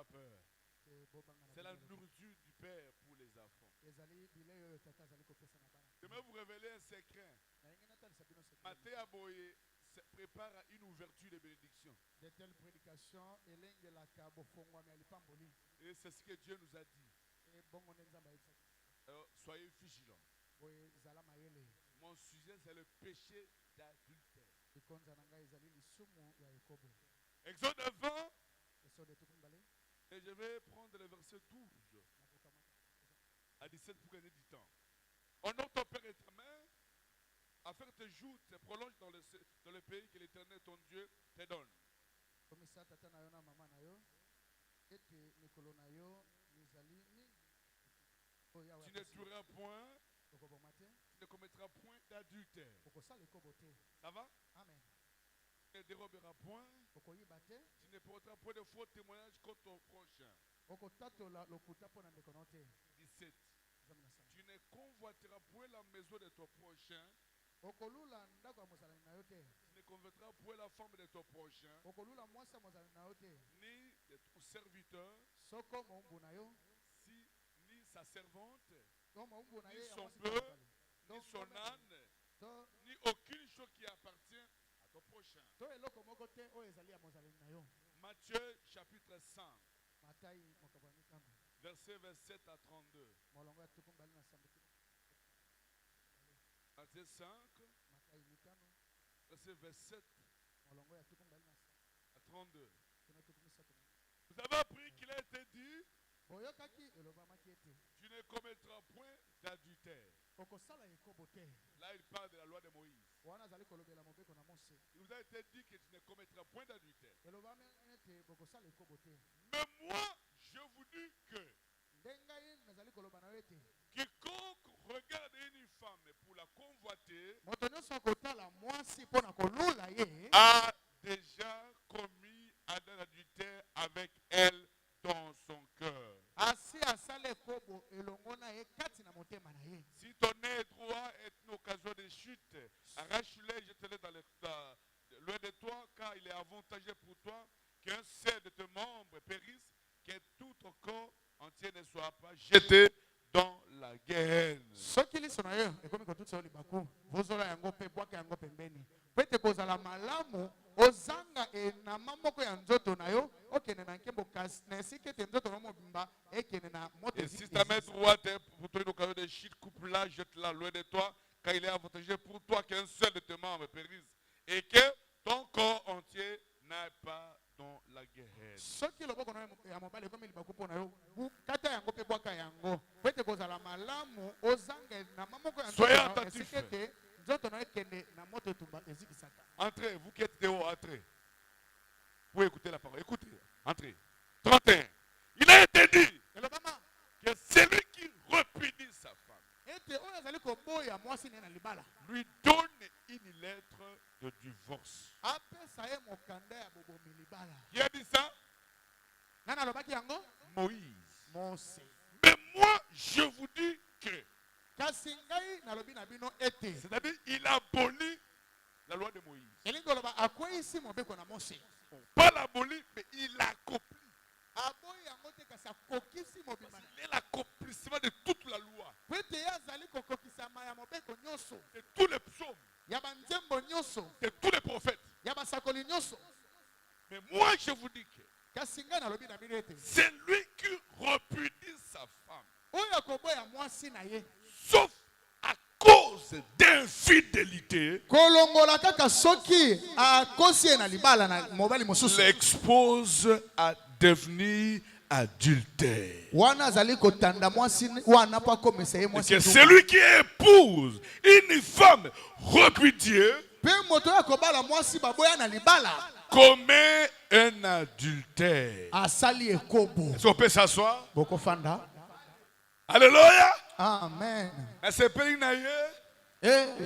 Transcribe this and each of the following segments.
pas peur. C'est la nourriture du Père pour les enfants. Je vais vous révéler un secret. Matthieu Aboye prépare une ouverture de bénédiction. De telles prédications, Et c'est ce que Dieu nous a dit. Alors, soyez vigilants. Mon sujet, c'est le péché d'adultère. Exode 20. Et je vais prendre le verset 12 à 17 pour gagner du temps. Honore ton père et ta mère, afin que tes jours se prolongent dans le pays que l'Éternel, ton Dieu, te donne. Tu ne tueras point, tu ne commettras point d'adultère. Ça va? Amen. Tu ne déroberas point, tu ne porteras point de faux témoignages contre ton prochain. 17. Tu ne convoiteras point la maison de ton prochain. Tu ne convoiteras point la femme de ton prochain, ni de ton serviteur, ni sa servante, ni son bœuf, ni son âne, ni aucune chose qui appartient à ton prochain. Matthieu chapitre 5, verset 27 à 32. Matthieu 5, verset 27 à 32. Vous avez appris qu'il a été dit, tu ne commettras point d'adultère. Là, il parle de la loi de Moïse. Il vous a été dit que tu ne commettras point d'adultère. Mais moi, je vous dis que quiconque regarde une femme pour la convoiter a déjà commis un adultère avec elle dans son cœur. Si ton nez droit est une occasion de chute, arrache-le, jette-le loin de toi, car il est avantageux pour toi qu'un seul de tes membres périsse, que tout ton corps entier ne soit pas jeté dans la guerre. ozanga enama moko ya nzoto na yo okende na nkembo kasi na esika te nzoto na mobimba ekende na moto. Et si ta main droite est pour toi une occasion de chute, coupe-la, jette-la loin de toi, car il est avantageux pour toi qu'un seul de tes membres périsse et que ton corps entier n'aille pas dans la guerre. Soki loboko na ya mobali komi libaku pona yo kata yango pe bwaka yango pete kozala malamu ozanga enama moko ya nzoto na esika te. Entrez, vous qui êtes dehors, entrez. Vous écoutez la parole. Écoutez, entrez. 31. Il a été dit que celui qui repudie sa femme lui donne une lettre de divorce. Qui a dit ça? Moïse. Mais moi, je vous dis que c'est-à-dire il abolit la loi de Moïse. Pas l'aboli, mais il l'accomplit. Il est l'accomplissement de toute la loi. De tous les psaumes. De tous les prophètes. Mais moi je vous dis que c'est lui qui repudie sa femme. Sauf à cause d'infidélité, l'expose à devenir adultère. Et que celui qui épouse une femme repudiée commet un adultère. Est-ce qu'on peut s'asseoir? Alléluia. Amen. Et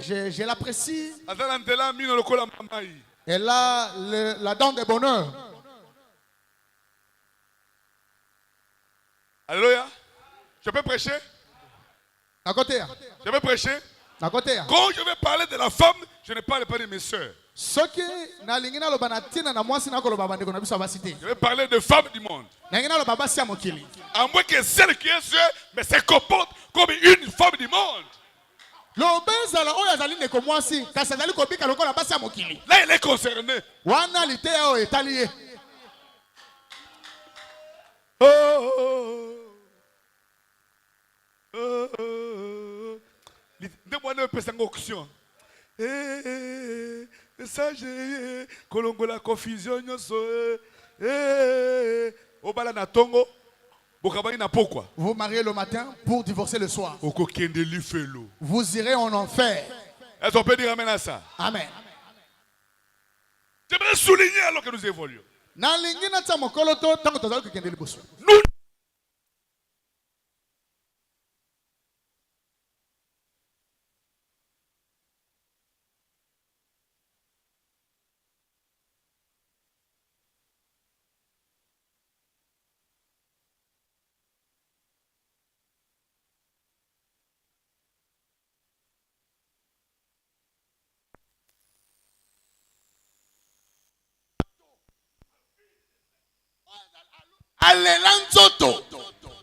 je l'apprécie. Elle a la dent de bonheur. Alléluia. Je peux prêcher? Je peux prêcher? Quand je vais parler de la femme, je ne parle pas de mes soeurs. Soki na lingina lo banatina na mwasi na kolo babande kona biso basité. Je vais parler de femmes du monde. Lingina lo babasi amokili. À moins que celle qui est seule, mais se comporte comme une femme du monde. Lo bezala oyo azali ndeko mwasi kasi azali kobika lokola basi amokili. Là, il est concerné. Wana lite o etali. Demandez un peu cette option. Sage, kolongola confusion nyonso. Obala na tongo, bokabaki na pokwa. Vous mariez le matin pour divorcer le soir. Okokende lifelo. Vous irez en enfer. Est-ce qu'on peut dire amen à ça? Amen. J'aimerais souligner alors que nous évoluons. Na lingina tsa mokolo to tango tozali kokende liboso. Nous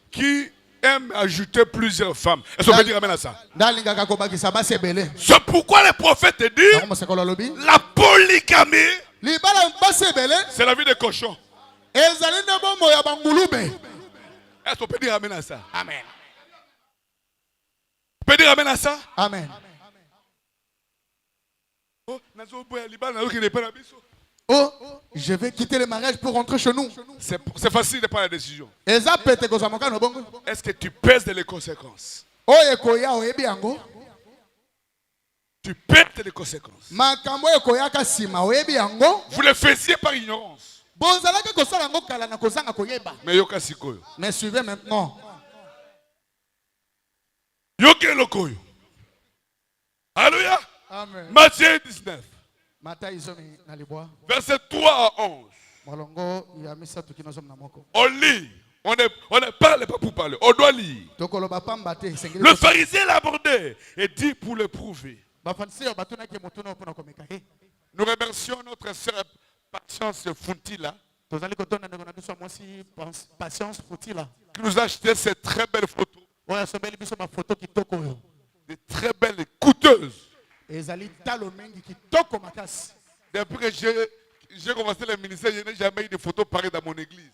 qui aime ajouter plusieurs femmes. Est-ce qu'on peut dire amen à ça? C'est pourquoi les prophètes disent la polygamie, c'est la vie des cochons. Est-ce qu'on peut dire amen à ça? Amen. On peut dire amen à ça? Amen. Oh, je vais quitter le mariage pour rentrer chez nous. C'est facile de prendre la décision. Est-ce que tu pèses les conséquences? Tu pèses les conséquences. Vous le faisiez par ignorance. Mais suivez maintenant. Alléluia. Amen. Matthieu 19. Verset 3 à 11. On lit. On ne parle pas pour parler. On doit lire. Le pharisien l'a abordé et dit pour le prouver. Nous remercions notre sœur Patience Funtila qui nous a acheté ces très belles photos. Des très belles et coûteuses. Depuis que j'ai commencé le ministère, je n'ai jamais eu de photos pareilles dans mon église.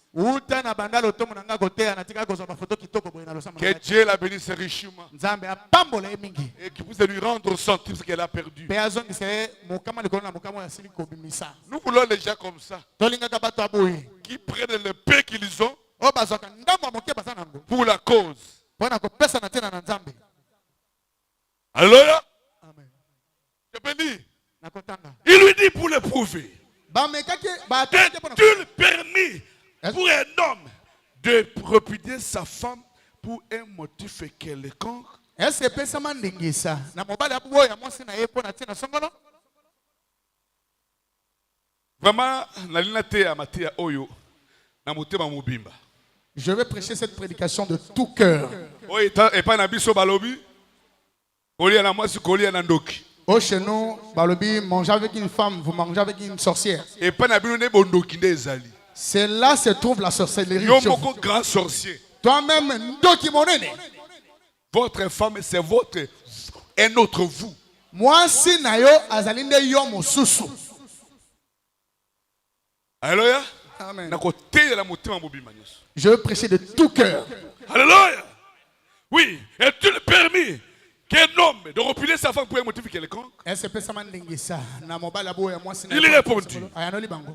Que Dieu la bénisse richement. Et qu'il puisse lui rendre sentir ce qu'elle a perdu. Nous voulons les gens comme ça. Qui prennent le pain qu'ils ont pour la cause. Alléluia. Je peux dire. Il lui dit pour le prouver. Est-il permis pour un homme de repudier sa femme pour un motif quelconque? Vraiment, je vais prêcher cette prédication de tout cœur. Oh, chez nous, Balobi, manger avec une femme, vous mangez avec une sorcière. C'est là se trouve la sorcellerie. Grand sorcier. Toi-même, votre femme, c'est votre, un autre vous. Moi, si nayo azalinde yomo susu. Alléluia. Amen. Je veux prêcher de tout cœur. Alléluia. Oui, est-il permis qu'un homme de repudier sa femme pour un motif quelconque? Il répondit.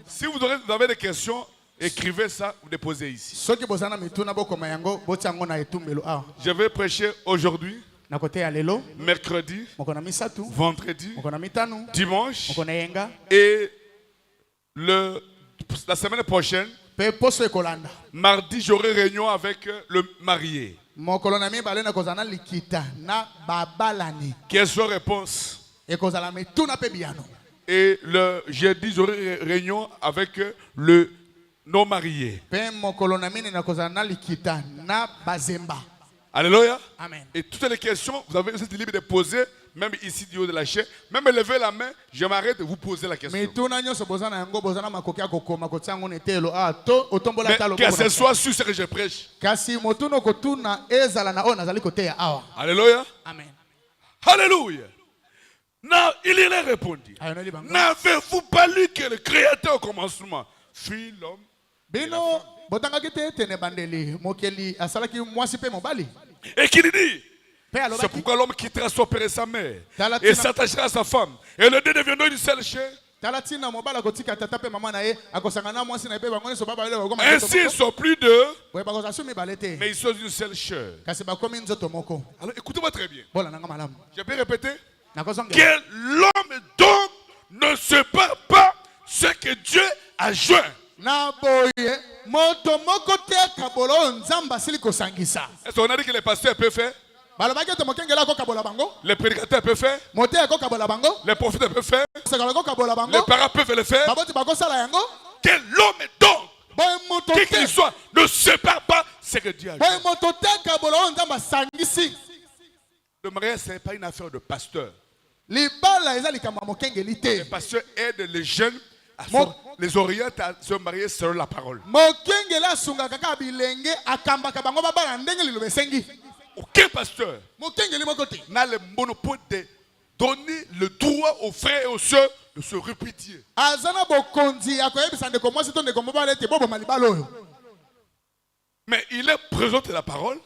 Si vous avez des questions, écrivez ça, vous déposez ici. Je vais prêcher aujourd'hui, mercredi, vendredi, dimanche et la semaine prochaine, mardi, j'aurai réunion avec le marié. Question réponse. Et le jeudi, j'aurai réunion avec le non marié. Alléluia. Amen. Et toutes les questions, vous avez aussi libre de poser même ici du haut de la chair, même levez la main, je m'arrête de vous poser la question. Mais que ce soit sur ce que je prêche. Alléluia. Amen. Alléluia. Non, il y a répondu. N'avez-vous pas lu que le Créateur au commencement fit l'homme? Et qu'il dit, c'est pourquoi l'homme quittera son père et sa mère et s'attachera à sa femme. Et les deux deviendront une seule chair. Ainsi, ils sont plus deux, mais ils sont une seule chair. Alors écoutez-moi très bien. Je peux répéter? Que l'homme donc ne sépare pas ce que Dieu a joint. Est-ce qu'on a dit que les pasteurs peuvent faire? Les prédicateurs peuvent faire? Les prophètes peuvent faire? Les parents peuvent le faire? Que l'homme donc, qui qu'il soit, ne sépare pas ce que Dieu a joint. Le mariage, ce n'est pas une affaire de pasteur. Les pasteurs aident les jeunes à les orienter à se marier selon la parole. Aucun pasteur n'a le monopole de donner le droit aux frères et aux sœurs de se répudier. Mais il est présente la parole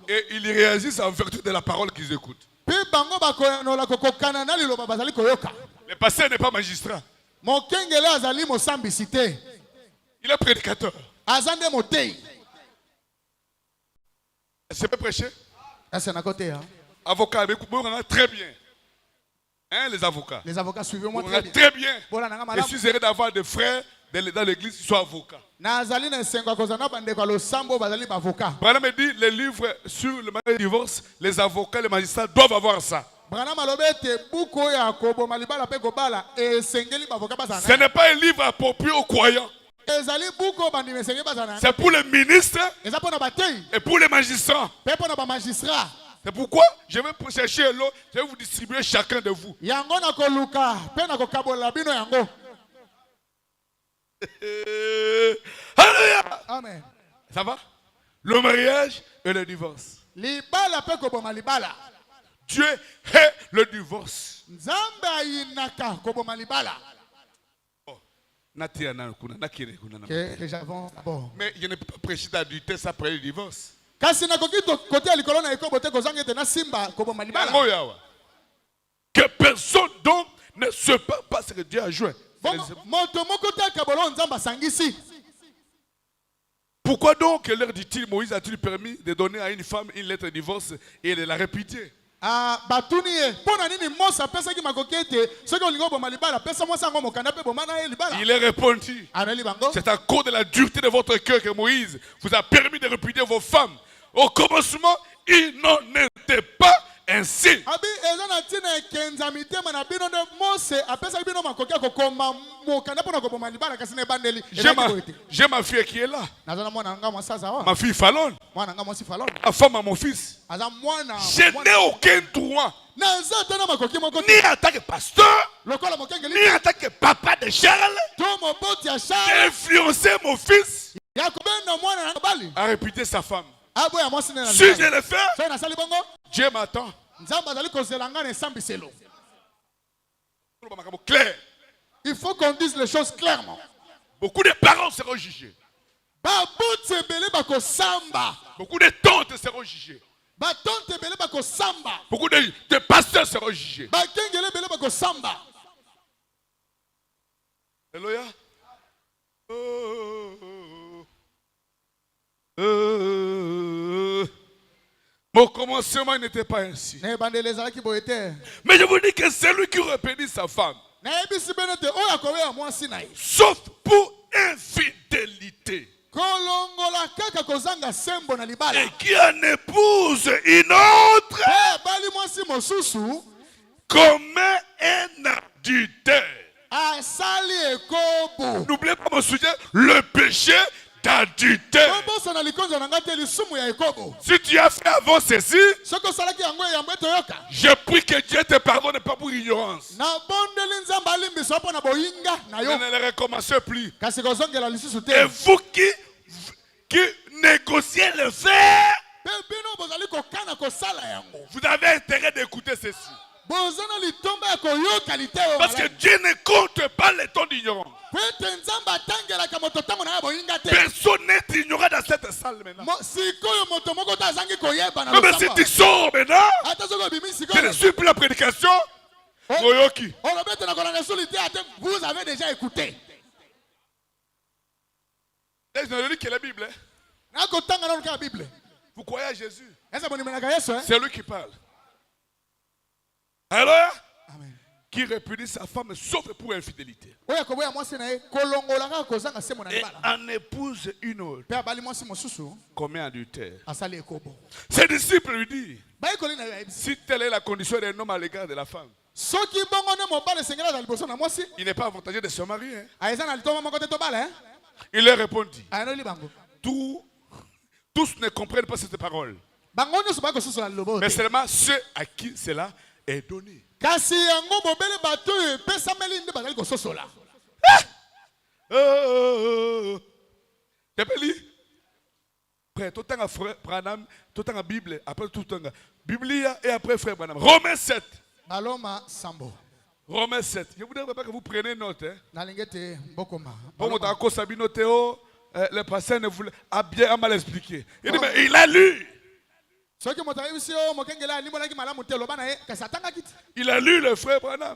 et ils réagissent en vertu de la parole qu'ils écoutent. Le pasteur n'est pas magistrat. Il est prédicateur. C'est pas prêcher? Avocat, très bien. Hein, les avocats? Les avocats, suivez-moi très bien. Je suis heureux d'avoir des frères dans l'église qui sont avocats. Branham me dit, les livres sur le mariage et le divorce, les avocats, les magistrats doivent avoir ça. Ce n'est pas un livre approprié aux croyants. C'est pour les ministres et pour les magistrats. C'est pourquoi je vais chercher l'eau, je vais vous distribuer chacun de vous. Alléluia. Amen. Ça va? Le mariage et le divorce. Dieu hait le divorce. Mais je ne peux pas prêcher d'adultère après le divorce. Que personne donc ne sépare pas ce que Dieu a joint. Pourquoi donc leur dit-il, Moïse a-t-il permis de donner à une femme une lettre de divorce et de la répudier? Il est répondu, c'est à cause de la dureté de votre cœur que Moïse vous a permis de répudier vos femmes. Au commencement, il n'en était pas ainsi. J'ai ma fille qui est là. Ma fille Fallon. La femme à mon fils. Je n'ai aucun droit, ni en tant que pasteur, ni en tant que papa de Charles, d'influencer mon fils à répudier sa femme. Si je le fais, Dieu m'attend. Clair. Il faut qu'on dise les choses clairement. Beaucoup de parents seront jugés. Beaucoup de tantes seront jugées. Beaucoup de pasteurs seront jugés. Alléluia. Mon commencement n'était pas ainsi. Mais je vous dis que c'est lui qui répétit sa femme. Sauf pour infidélité. Et qui en épouse une autre commet un adultère. N'oubliez pas mon sujet, le péché d'adultère. Si tu as fait avant ceci, je prie que Dieu te pardonne pas pour ignorance. Je ne le recommencerai plus. Et vous qui négociez le faire, vous avez intérêt d'écouter ceci. Parce que Dieu ne compte pas les temps d'ignorance. Personne n'est ignorant dans cette salle maintenant. Même si tu sors maintenant, tu ne suis plus la prédication. Vous avez déjà écouté. Je lis que la Bible. Vous croyez à Jésus? C'est lui qui parle. Alors, qui répudie sa femme sauf pour infidélité. Et en épouse une autre. Commet adultère. Ses disciples lui disent, si telle est la condition d'un homme à l'égard de la femme, il n'est pas avantageux de se marier. Il leur répondit, tous ne comprennent pas cette parole, mais seulement ceux à qui cela est donné. Frère, tout le temps frère Branham, tout le temps la Bible, après tout le temps Biblia et après frère Branham. Romains 7. Romains 7. Je voudrais pas que vous preniez note. Le pasteur ne voulait bien mal expliqué. Il dit, mais il a lu. Il a lu le frère Branham.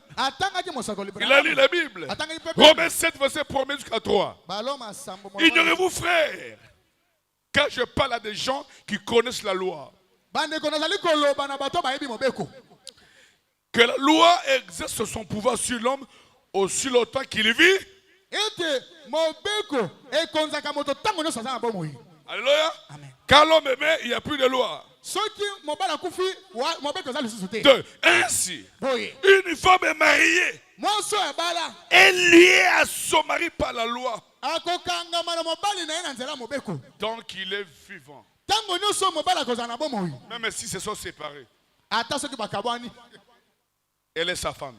Il a lu la Bible. Romains 7, verset 1 jusqu'à 3. Ignorez-vous, frère, quand je parle à des gens qui connaissent la loi, que la loi exerce son pouvoir sur l'homme aussi longtemps qu'il vit. Alléluia. Quand l'homme est mort, il n'y a plus de loi. 2. Ainsi, une femme est mariée est liée à son mari par la loi. Donc il est vivant. Même si se sont séparés, elle est sa femme.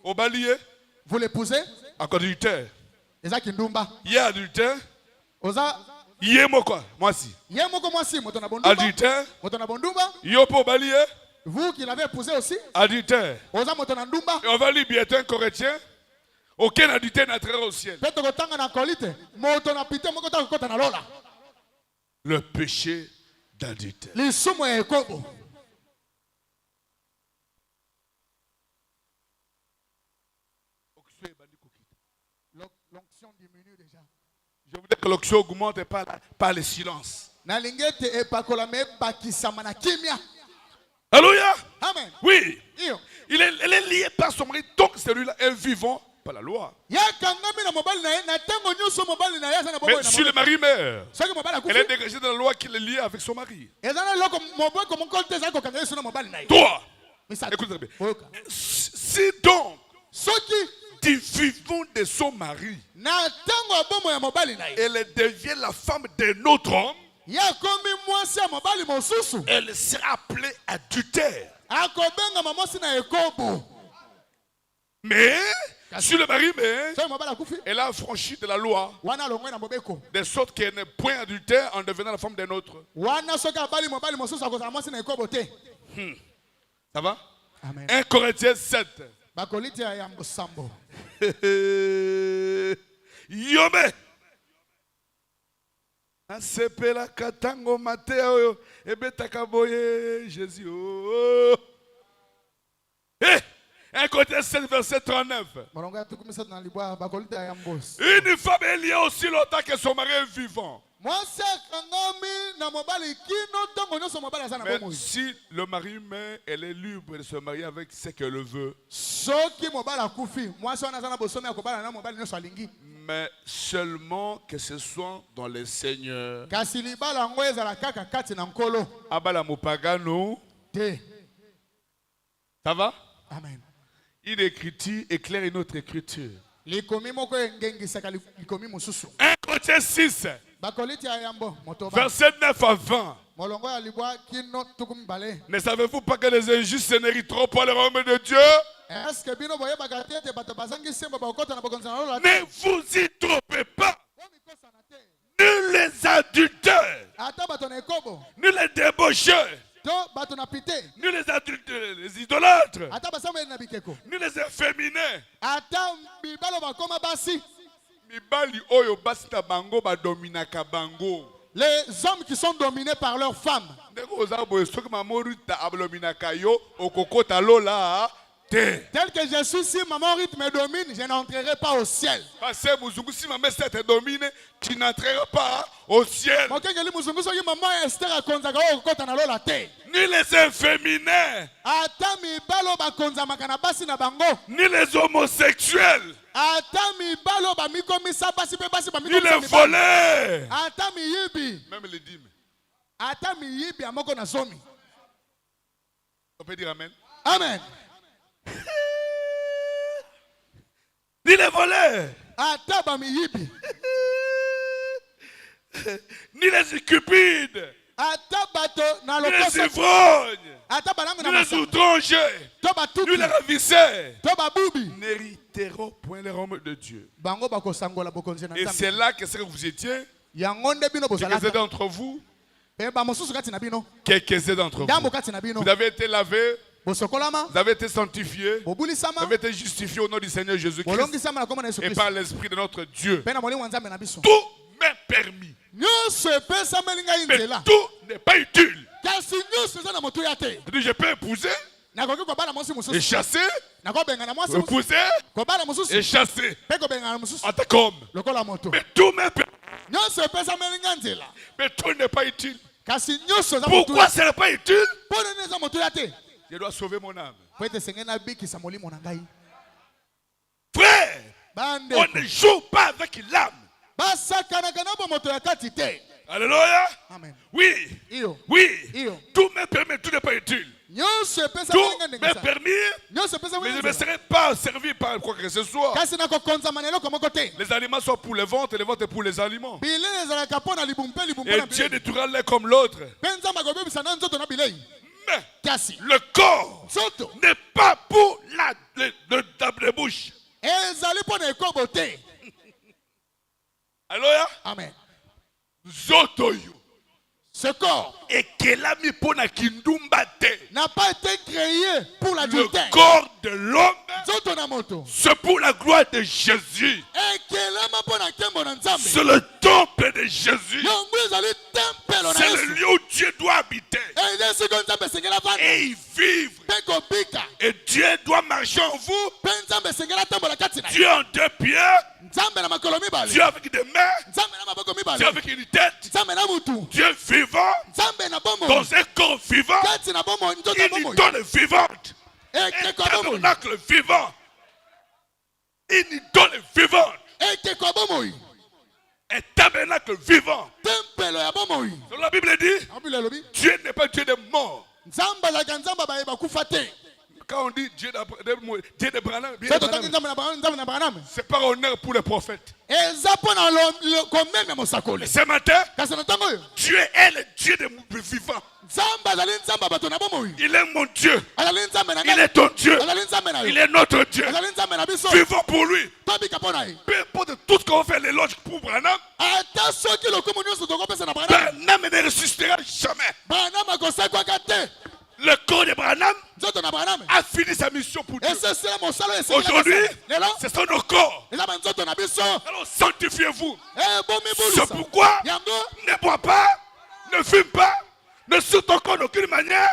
Au balier, vous l'épousez? À cause du terre. Il y a adultère. Il y a quoi? Moi si. Adultère. Il y a pas balier. Vous qui l'avez épousé aussi. Adultère. Et on va lire bien un Corinthiens. Aucun adultère n'entrera au ciel. Le péché d'adultère. L'onction diminue déjà. Je voudrais que l'onction augmente par le silence. Alléluia. Amen. Oui. Elle est liée par son mari, donc celui-là est vivant par la loi. Mais si le mari meurt, elle est dégagée de la loi qu'il est lié avec son mari. Toi, écoute bien. Si donc du vivant de son mari, elle devient la femme d'un autre homme, elle sera appelée adultère. Mais si le mari meurt, elle a franchi de la loi, de sorte qu'elle n'est point adultère en devenant la femme d'un autre. Ça va? Amen. 1 Corinthiens 7. Yome. Asepela katango Mateo ebetaka boye Jésus. 1 Corinthiens 7 verset 39. Une femme est liée aussi longtemps que son mari est vivant. Mais si le mari meurt, elle est libre de se marier avec ce qu'elle veut. Mais seulement que ce soit dans le Seigneur. Abala mupagano. Ça va? Amen. Une écriture éclaire une autre écriture. 1 Corinthiens 6, verset 9 à 20. Ne savez-vous pas que les injustes n'hériteront pas le royaume de Dieu? Ne vous y trompez pas. Ni les adultères, ni les débaucheurs, ni les adultères, les idolâtres, ni les efféminés. Mibali oyo basi na bango ba dominaka bango. Les hommes qui sont dominés par leurs femmes. Tel que je suis, si maman Ruth me domine, je n'entrerai pas au ciel. Si maman Esther te domine, tu n'entreras pas au ciel. Ni les efféminés, ni les homosexuels, ni les voleurs, même les dîmes. On peut dire amen. Amen. Ni les voleurs, ni les cupides, ni les ivrognes, ni les outrangers, ni les ravisseurs n'hériteront point le royaume de Dieu. Et c'est là que vous étiez, quelques-uns d'entre vous, vous avez été lavés, vous avez été sanctifiés, vous avez été justifiés au nom du Seigneur Jésus-Christ et par l'Esprit de notre Dieu. Tout m'est permis, mais tout n'est pas utile. Je peux épouser et chasser, épouser et chasser en tant qu'homme. Mais tout m'est permis, mais tout n'est pas utile. Pourquoi ce n'est pas utile? Je dois sauver mon âme. Frère, on ne joue pas avec l'âme. Alléluia. Amen. Oui, oui. Tout me permet, tout n'est pas utile. Tout me permet, mais je ne serai pas servi par quoi que ce soit. Les aliments sont pour le ventre et le ventre est pour les aliments. Et Dieu détruira l'un comme l'autre. Mais le corps n'est pas pour le table de bouche. Alléluia. Amen. Zotoyo. Ce corps n'a pas été créé pour l'adultère. Le corps de l'homme, c'est pour la gloire de Jésus. C'est le temple de Jésus. C'est le lieu où Dieu doit habiter et y vivre. Et Dieu doit marcher en vous. Dieu en deux pieds, Dieu avec des mains, Dieu avec une tête, Dieu vivant dans un corps vivant, une idole vivante, un tabernacle vivant, une idole vivante, un tabernacle vivant. Donc la Bible dit, Dieu n'est pas Dieu des morts. Quand on dit Dieu d'Abraham, c'est pas honneur pour les prophètes. Et ce matin, Dieu est le Dieu des vivants. Il est mon Dieu. Il est ton Dieu. Il est notre Dieu. Vivons pour lui. Peu importe tout ce qu'on fait l'éloge pour Branham, Branham ne ressuscitera jamais. Le corps de Branham a fini sa mission pour Dieu. Aujourd'hui, ce sont nos corps. Alors sanctifiez-vous. C'est pourquoi ne bois pas, ne fume pas, ne saute ton corps d'aucune manière.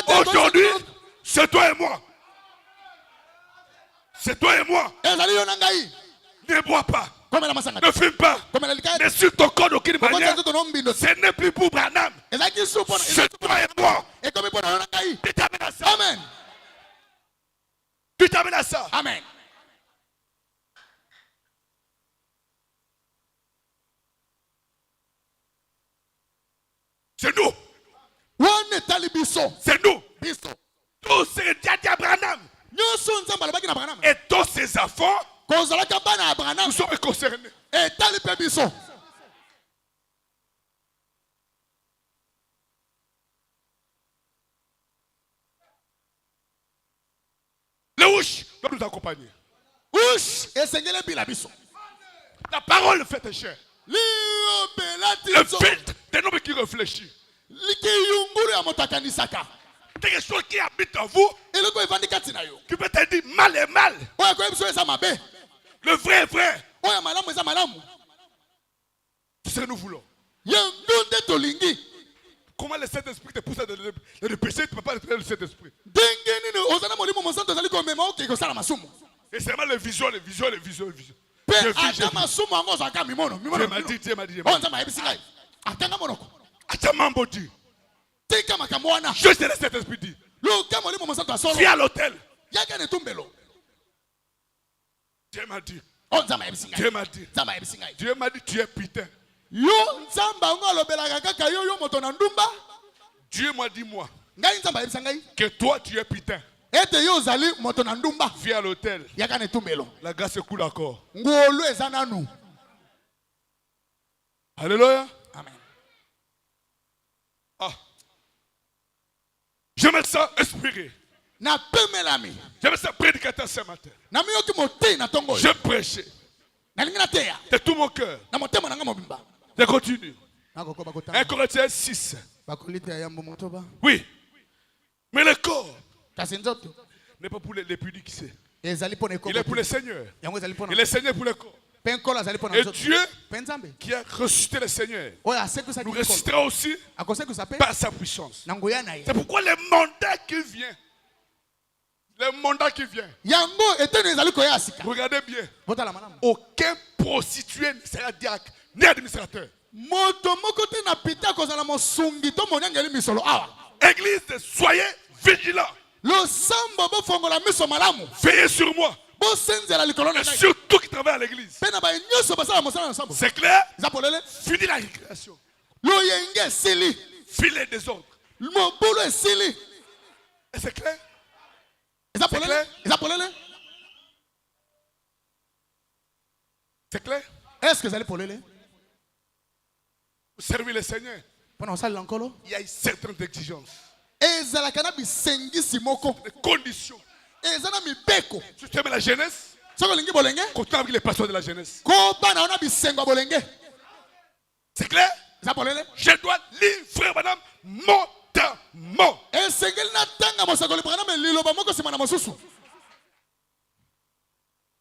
Aujourd'hui, c'est toi et moi. C'est toi et moi. Ne bois pas. Ne fume pas. Ne saute ton corps d'aucune manière. Ce n'est plus pour Branham. C'est toi et moi. Tu t'amènes à ça. Amen. Tu t'amènes à ça. Amen. C'est nous. C'est nous. Tout ce que Dieu dit à Branham, Et tous ses enfants, nous sommes concernés. Le ouche doit nous accompagner. La parole fait chair. Le filtre des noms qui réfléchit. Quelque chose qui habite en vous, qui peut te dire mal est mal. Le vrai est vrai. C'est ce que nous voulons. Comment le Saint-Esprit te pousse à le péché, tu ne peux pas le Saint-Esprit. Et c'est vraiment le vision. Dieu m'a dit. Je te laisse cet esprit dire. Viens à l'hôtel. Dieu m'a dit. Dieu m'a dit, tu es putain. Dieu m'a dit moi que toi tu es putain. Viens à l'hôtel. La grâce coule encore. Alléluia. Amen. Ah. Je me sens inspiré. Je me sens prédicateur ce matin. Je prêchais de tout mon cœur. Je continue. 1 Corinthiens 6. Oui. Mais le corps n'est pas pour les pudiques. Il est pour le Seigneur. Et le Seigneur pour le corps. Et Dieu qui a ressuscité le Seigneur nous ressuscitera aussi par sa puissance. C'est pourquoi le mandat qui vient. Regardez bien. Aucun prostitué ne sera diacre ni administrateur. Église, soyez vigilants. Veillez sur moi. Et surtout qui travaille à l'église. C'est clair? Finis la récréation. Finis les désordres. Et c'est clair? C'est clair? Est-ce que vous allez pour le Vous servez le Seigneur. Il y a certaines exigences. Des conditions. Si tu aimes la jeunesse, continue avec les pasteurs de la jeunesse. C'est clair? Je dois livrer madame mot.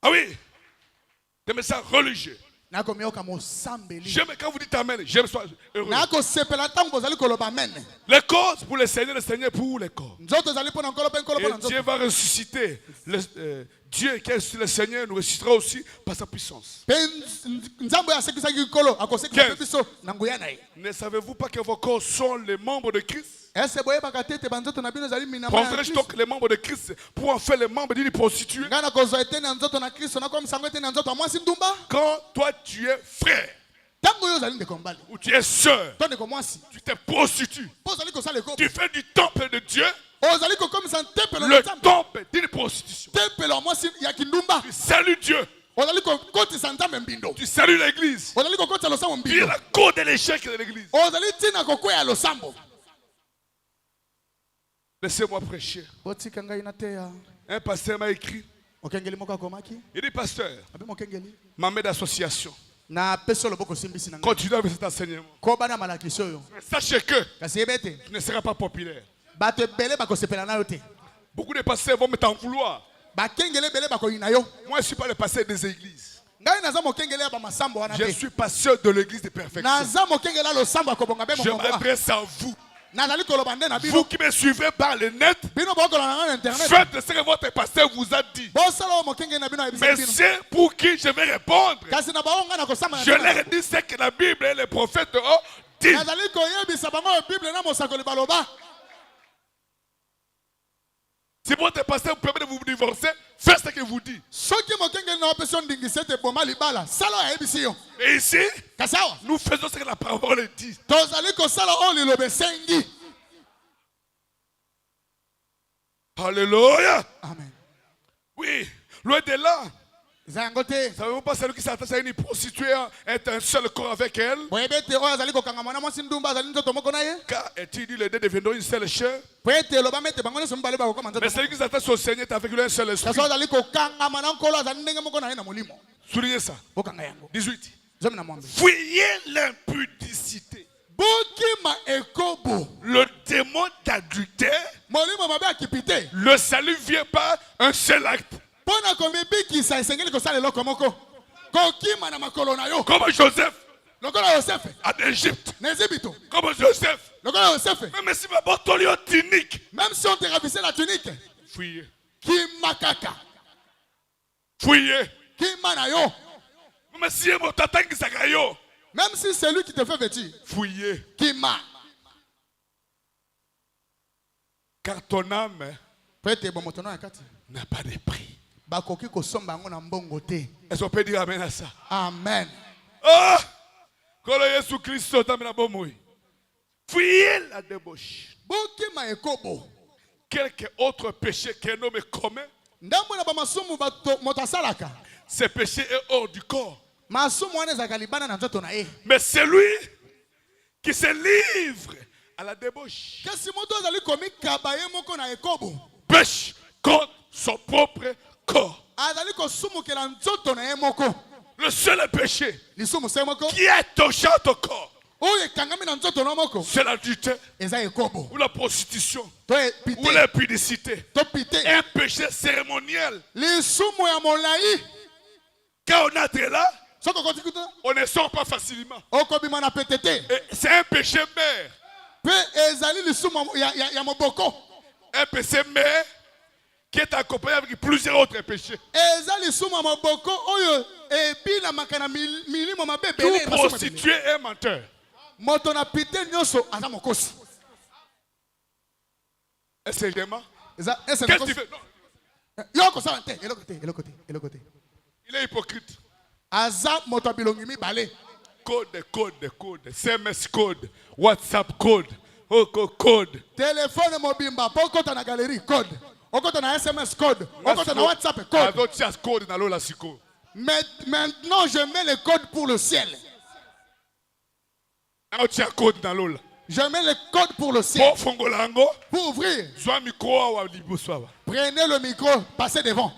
Ah oui. Des messages religieux. J'aime quand vous dites Amen, j'aime sois heureux. Les causes pour le Seigneur pour les corps. Et Dieu va ressusciter. Dieu qui est sur le Seigneur nous ressuscitera aussi par sa puissance. Ne savez-vous pas que vos corps sont les membres de Christ? Prendrais-je donc les membres de Christ pour en faire les membres d'une prostituée? Quand toi tu es frère ou tu es soeur, tu te prostitues, tu fais du temple de Dieu, le temple d'une prostitution. Tu salues Dieu, tu salues l'église, tu es la cause de l'échec de l'église. Laissez-moi prêcher. Un pasteur m'a écrit. Il dit, pasteur, ma mère d'association, continue avec cet enseignement. Sachez que tu ne seras pas populaire. Beaucoup de pasteurs vont me t'en vouloir. Moi, je ne suis pas le pasteur des églises. Je suis pasteur de l'église de perfection. Je m'adresse à vous. Vous qui me suivez par le net, faites ce que votre pasteur vous a dit. Mais c'est pour qui je vais répondre. Je leur ai dit ce que la Bible et les prophètes disent. Si votre pasteur vous permet de vous divorcer, faites ce qu'il vous dit. Et ici, nous faisons ce que la parole dit. Alléluia. Amen. Oui, loin de là. Zango te. Savez-vous pas celui qui s'attache à une prostituée est un seul corps avec elle? Boyebe te oyo azali kokanga mwana mwasi ndumba azali nzoto moko na ye. Car est-il dit les deux deviendront une seule chair? Po ete loba mete bango nyonso mibale bakokoma nzoto. Mais celui qui s'attache au Seigneur est avec lui un seul esprit. Kasi azali kokanga mwana nkolo azali ndenge moko na ye na molimo. Soulignez ça. Bokanga yango. 18. Zomi na mwambe. Fuyez l'impudicité. Bokima ekobo. Le démon d'adultère. Molimo mabe akipite. Le salut vient par un seul acte. Pona komibikisa esengeli kosala eloko moko. Kokima na makolo na yo. Comme Joseph Lokola Yosef. en Égypte. Na Ezibito. Comme Joseph. Lokola Yosef. Même si ma botolio tunique. Même si on te ravissait la tunique. Fuyez. Kima kaka. Fuyez. Kima na yo. Même si mon tatang sagayo. Même si c'est lui qui te fait vêtir. Fuyez. Kima. Car ton âme Peut-être bon motono yakati. n'a pas de prix. Bakoki kosomba ngo na mbongo te. Est-ce qu'on peut dire amen à ça? Amen. Ah! Quand le Jésus Christ est dans la bombe. Fuyez la débauche. Bokima ekobo. Quelque autre péché qu'un homme commet, Ndambo na ba masumu bato motasalaka. ce péché est hors du corps. Masumu wana zakalibana na nzoto na ye. Mais celui qui se livre à la débauche Kasi moto azali komikaba ye moko na ekobo. pêche contre son propre corps. Azali kosumukela nzoto na ye moko. Le seul péché Lisumu se moko. qui est touché à ton corps, Oyo ekangami na nzoto na moko. c'est l'adultère Eza ekobo. ou la prostitution To ou pite. l'impudicité. To pite. Un péché cérémoniel. Lisumu ya molai. Quand on entre là, Soko kotikuta. on ne sort pas facilement. Okobima na petete. Et c'est un péché mère. Pe ezali lisumu ya moboko. Un péché mère qui est accompagné avec plusieurs autres péchés. Ezali lisumu ya moboko oyo ebina makana milimo mabebe. Tout prostitué est menteur. Moto na pite nyonso aza mokosi. Est-ce que Qu'est-ce qu'est-ce qu'il fait? Non, Yoko sa te, eloko te. il est hypocrite. Aza moto abilongi mibale. Code. SMS code. WhatsApp code. Code. Téléphone mobimba pokota na galerie code. Okota na SMS code. Okota na WhatsApp code. Azotias code dans la siko. Maintenant je mets le code pour le ciel. Azotias code dans l'eau. Je mets le code pour le ciel. Pour fongolango. Pour ouvrir. Soit micro ou liboswa. Prenez le micro, passez devant.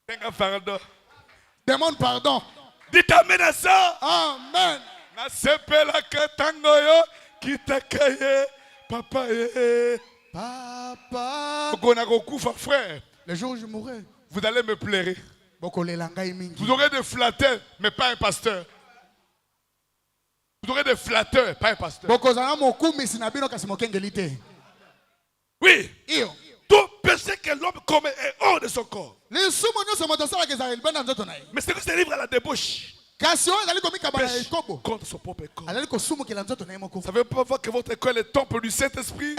Tenga pardon. Demande pardon. Dites amen à ça. Amen. Na sepela katangoyo kitakaye papa Papa. frère. Le jour où je mourrai. Vous allez me pleurer. Vous Vous aurez des flatteurs, mais pas un pasteur. Vous aurez des flatteurs, pas un pasteur. Oui. Tout péché que l'homme commet est hors de son corps. Mais c'est que c'est libre à la débauche. Pêche contre son propre corps. Vous savez pas que votre corps est le temple du Saint-Esprit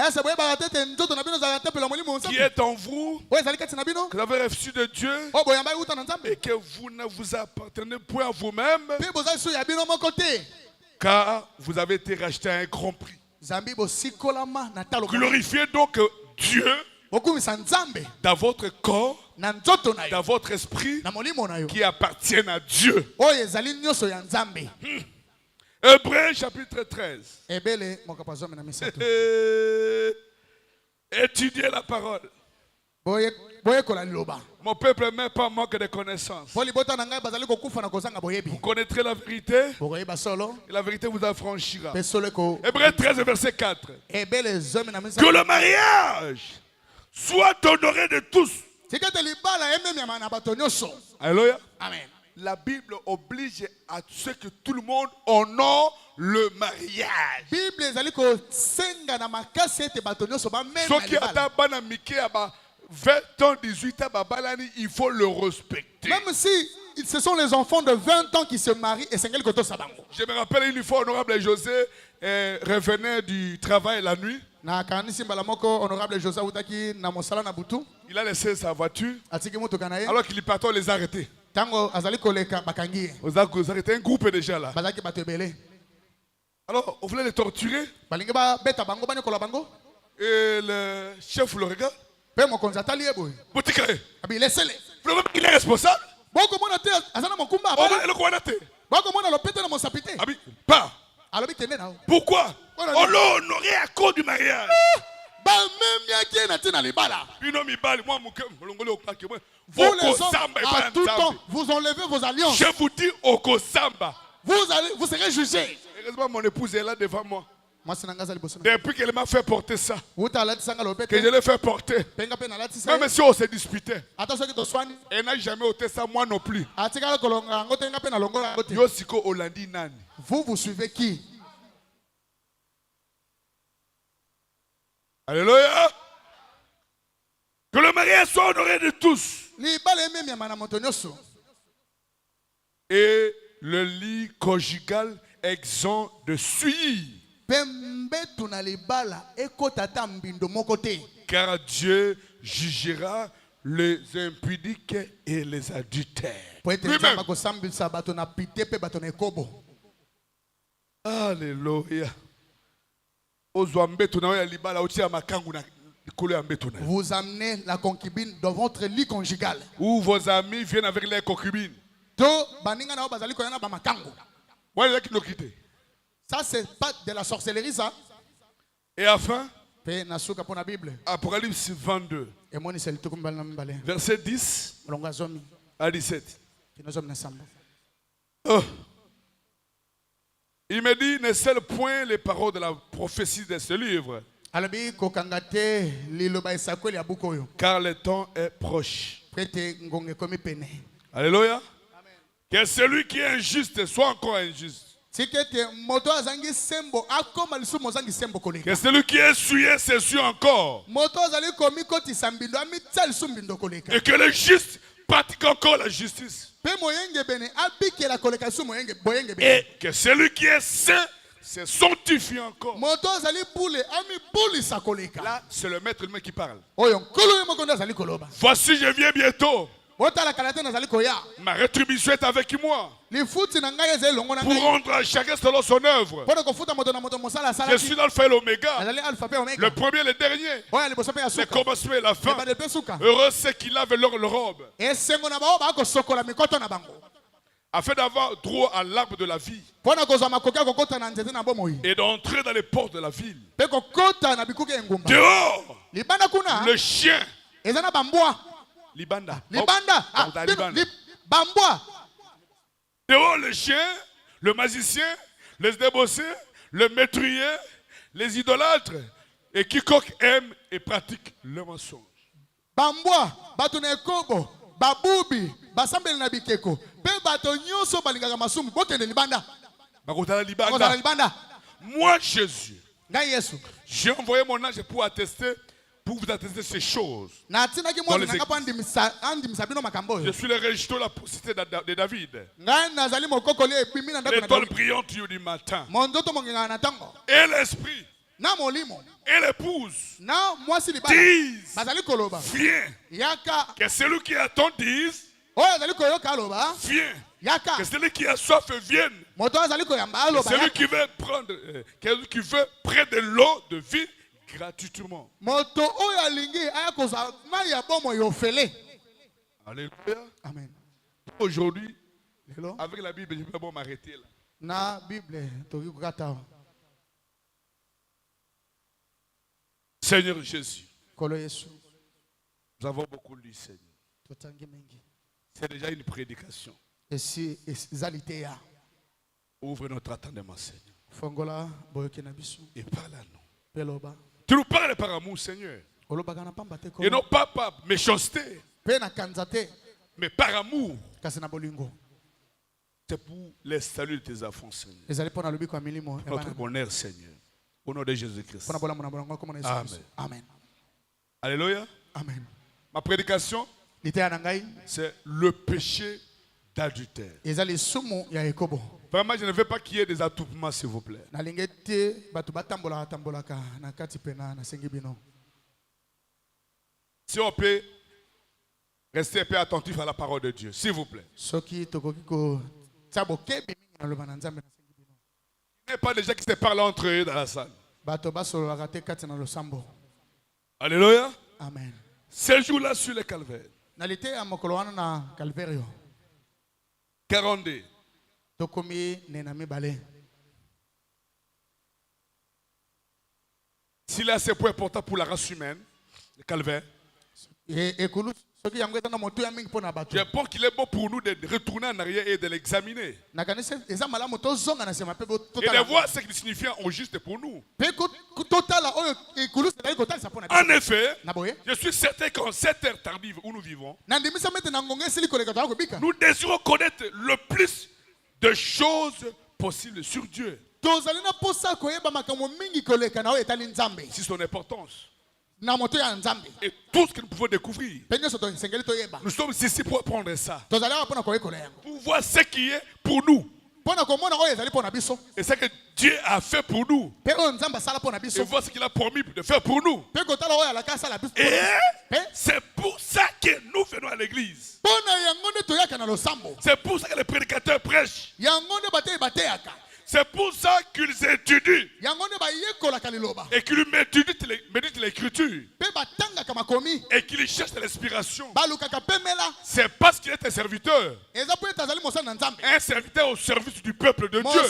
qui est en vous, que vous avez reçu de Dieu et que vous ne vous appartenez point à vous-même, car vous avez été racheté à un grand prix. Glorifiez donc Dieu dans votre corps, dans votre esprit qui appartiennent à Dieu. Hébreux chapitre 13. Étudiez la parole. Mon peuple n'est pas manque de connaissances. Vous connaîtrez la vérité et la vérité vous affranchira. Hébreux 13 verset 4. Que le mariage soit honoré de tous. Alléluia. Amen. La Bible oblige à ce que tout le monde honore le mariage. Ce qui a 20 ans, 18 ans, il faut le respecter. Même si ce sont les enfants de 20 ans qui se marient et c'est quelque chose. Je me rappelle une fois, honorable José revenait du travail la nuit. Il a laissé sa voiture. Alors qu'il partait, on les a arrêtés. On les a arrêtés, un groupe déjà là. Alors, on voulait les torturer. Et le chef le regarde. Pe mokonzi atali ye boye. Boutikae. Abi laissez-le. Vraiment, il est responsable. Boko mona te azana mokumba Oh, ba. le Kouanate. Boko mona lopete na mosapite. Abi, pas. Alobi kende na. Pourquoi? On l'a honoré à cause du mariage. Ba même yaki na tina libala. Pino mi bali, moi, mon cœur, l'ongolo, Vous les hommes, à tout temps, vous enlevez vos alliances. je vous dis au Kosamba. Vous serez jugés. Heureusement, mon épouse est là devant moi. Moi, c'est Nangaza Liboso. Depuis qu'elle m'a fait porter ça, Que que je l'ai fait porter, même si on se disputait, elle n'a jamais ôté ça, moi non plus. Yosiko Olandi Nani. Vous suivez qui? Alléluia. Que le mariage soit honoré de tous. Et le lit conjugal exempt de suie. Car Dieu jugera les impudiques et les adultères. Alléluia. Vous amenez la concubine dans votre lit conjugal. Ou vos amis viennent avec leurs concubines. Ça, c'est pas de la sorcellerie, ça. Et enfin, Apocalypse 22, verset 10 à 17. Oh. Il me dit, ne scelle point les paroles de la prophétie de ce livre, car le temps est proche. Alléluia. Que celui qui est injuste soit encore injuste. Que celui qui est souillé s'essuie encore. Et que le juste pratique encore la justice. Et que celui qui est saint se sanctifie encore. Là, c'est le maître lui-même qui parle. Voici, je viens bientôt. Ma rétribution est avec moi. Pour rendre à chacun selon son œuvre. Je suis l'alpha et l'oméga. Le premier et le dernier. Le commencement et la fin. Heureux ceux qui lavent leur robe. Afin d'avoir droit à l'arbre de la vie. Et d'entrer dans les portes de la ville. Dehors, le chien. Libanda. Dehors le chien, le magicien, les débossés, le métrier, les idolâtres et quiconque aime et pratique le mensonge. Bambwa, batunekobo, babubi, basambeli na bikeko. Pe bato nyonso balingaka masumu bokende libanda. Moi Jésus, j'ai envoyé mon ange pour vous attester ces choses. Je suis le régisseur de la cité de David. L'étoile brillante du matin. Et l'esprit. Et l'épouse disent, viens. Que celui qui attend dise, viens. Que celui qui a soif vienne. Que celui qui veut prendre, près de l'eau de vie gratuitement. Alléluia. Amen. Aujourd'hui, avec la Bible, je peux pas m'arrêter là. Seigneur Jésus, nous avons beaucoup lu, Seigneur. C'est déjà une prédication. Ouvre notre attendement, Seigneur. Et parle à nous. Tu nous parles par amour, Seigneur. Et non pas par méchanceté, mais par amour. C'est pour les saluts de tes enfants, Seigneur. Notre bonheur, Seigneur. Au nom de Jésus-Christ. Amen. Amen. Alléluia. Amen. Ma prédication, c'est le péché d'adultère. Vraiment, je ne veux pas qu'il y ait des attroupements, s'il vous plaît. Si on peut rester un peu attentif à la parole de Dieu, s'il vous plaît. Il n'y a pas de gens qui se parlent entre eux dans la salle. Alléluia. Amen. Ces jours-là sur le calvaire. Nalite ya mokolo wana na Calvario. 42. Tokomi nena mibale. S'il est assez point important pour la race humaine, le calvaire, Je pense qu'il est bon pour nous de retourner en arrière et de l'examiner. Et de voir ce qu'il signifie au juste pour nous. En effet, je suis certain qu'en cette ère tardive où nous vivons, nous désirons connaître le plus de choses possibles sur Dieu. Si son importance. Et tout ce que nous pouvons découvrir. Nous sommes ici pour apprendre ça. Pour voir ce qui est pour nous. Et ce que Dieu a fait pour nous. Et voir ce qu'il a promis de faire pour nous. Et c'est pour ça que nous venons à l'église. C'est pour ça que les prédicateurs prêchent. C'est pour ça qu'ils étudient et qu'ils méditent l'écriture et qu'ils cherchent l'inspiration. C'est parce qu'il est un serviteur. Un serviteur au service du peuple de Dieu.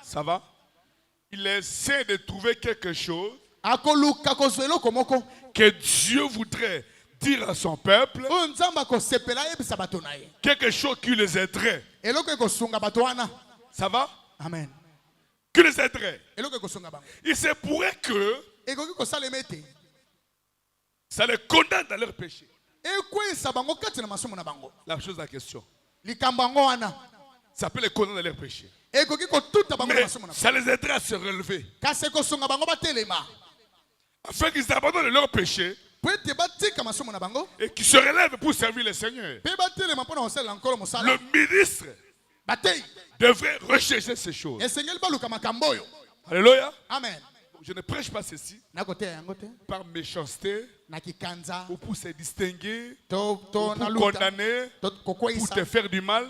Ça va? Il essaie de trouver quelque chose que Dieu voudrait dire à son peuple, quelque chose qui les aiderait. Ça va? Amen. Qui les aiderait. Il se pourrait que ça les condamne dans leur péché. La chose en question. Ça peut les condamner dans leur péché. Mais ça les aiderait à se relever. Afin qu'ils abandonnent leur péché et qu'ils se relèvent pour servir le Seigneur. Le ministre devrait rechercher ces choses. Alléluia. Amen. Je ne prêche pas ceci par méchanceté ou pour se distinguer, ou pour condamner, pour te faire du mal.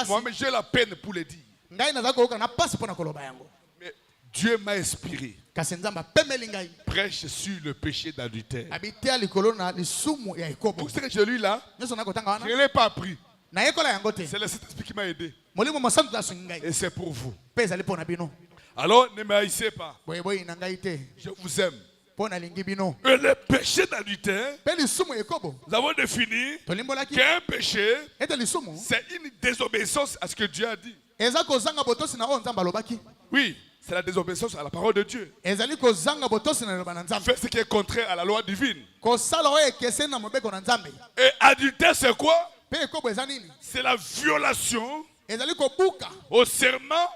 Moi-même, j'ai la peine pour le dire. Mais Dieu m'a inspiré. Prêche sur le péché d'adultère. Pour ce que je lis là, je ne l'ai pas appris. C'est le Saint-Esprit qui m'a aidé. Et c'est pour vous. Alors ne m'haïssez pas. Je vous aime. Et le péché d'adultère, nous avons défini qu'un péché, c'est une désobéissance à ce que Dieu a dit. Oui. C'est la désobéissance à la parole de Dieu. Faire ce qui est contraire à la loi divine. Et adultère, c'est quoi? C'est la violation au serment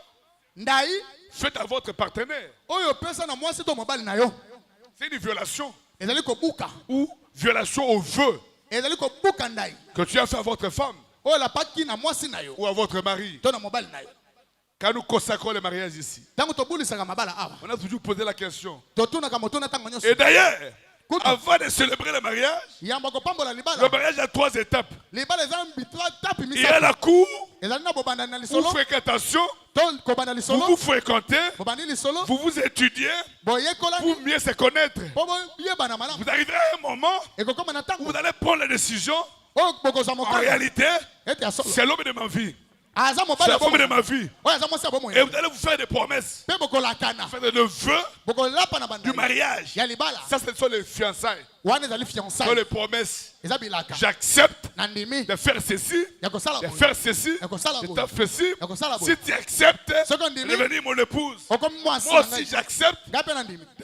fait à votre partenaire. C'est une violation. Ou violation au vœu que tu as fait à votre femme ou à votre mari. Quand nous consacrons le mariage ici, on a toujours posé la question. Et d'ailleurs, avant de célébrer le mariage a 3 étapes. Il y a la cour, ou fréquentation, vous vous fréquentez, vous vous étudiez pour mieux se connaître. Vous arriverez à un moment où vous allez prendre la décision. En réalité, c'est l'homme de ma vie. C'est la femme de ma vie. Et vous allez vous faire des promesses. Faire des vœux du mariage. Ça, ce sont les fiançailles. Ce sont les promesses. J'accepte de faire ceci, de faire ceci, de faire ceci. Si tu acceptes de devenir mon épouse, moi aussi j'accepte de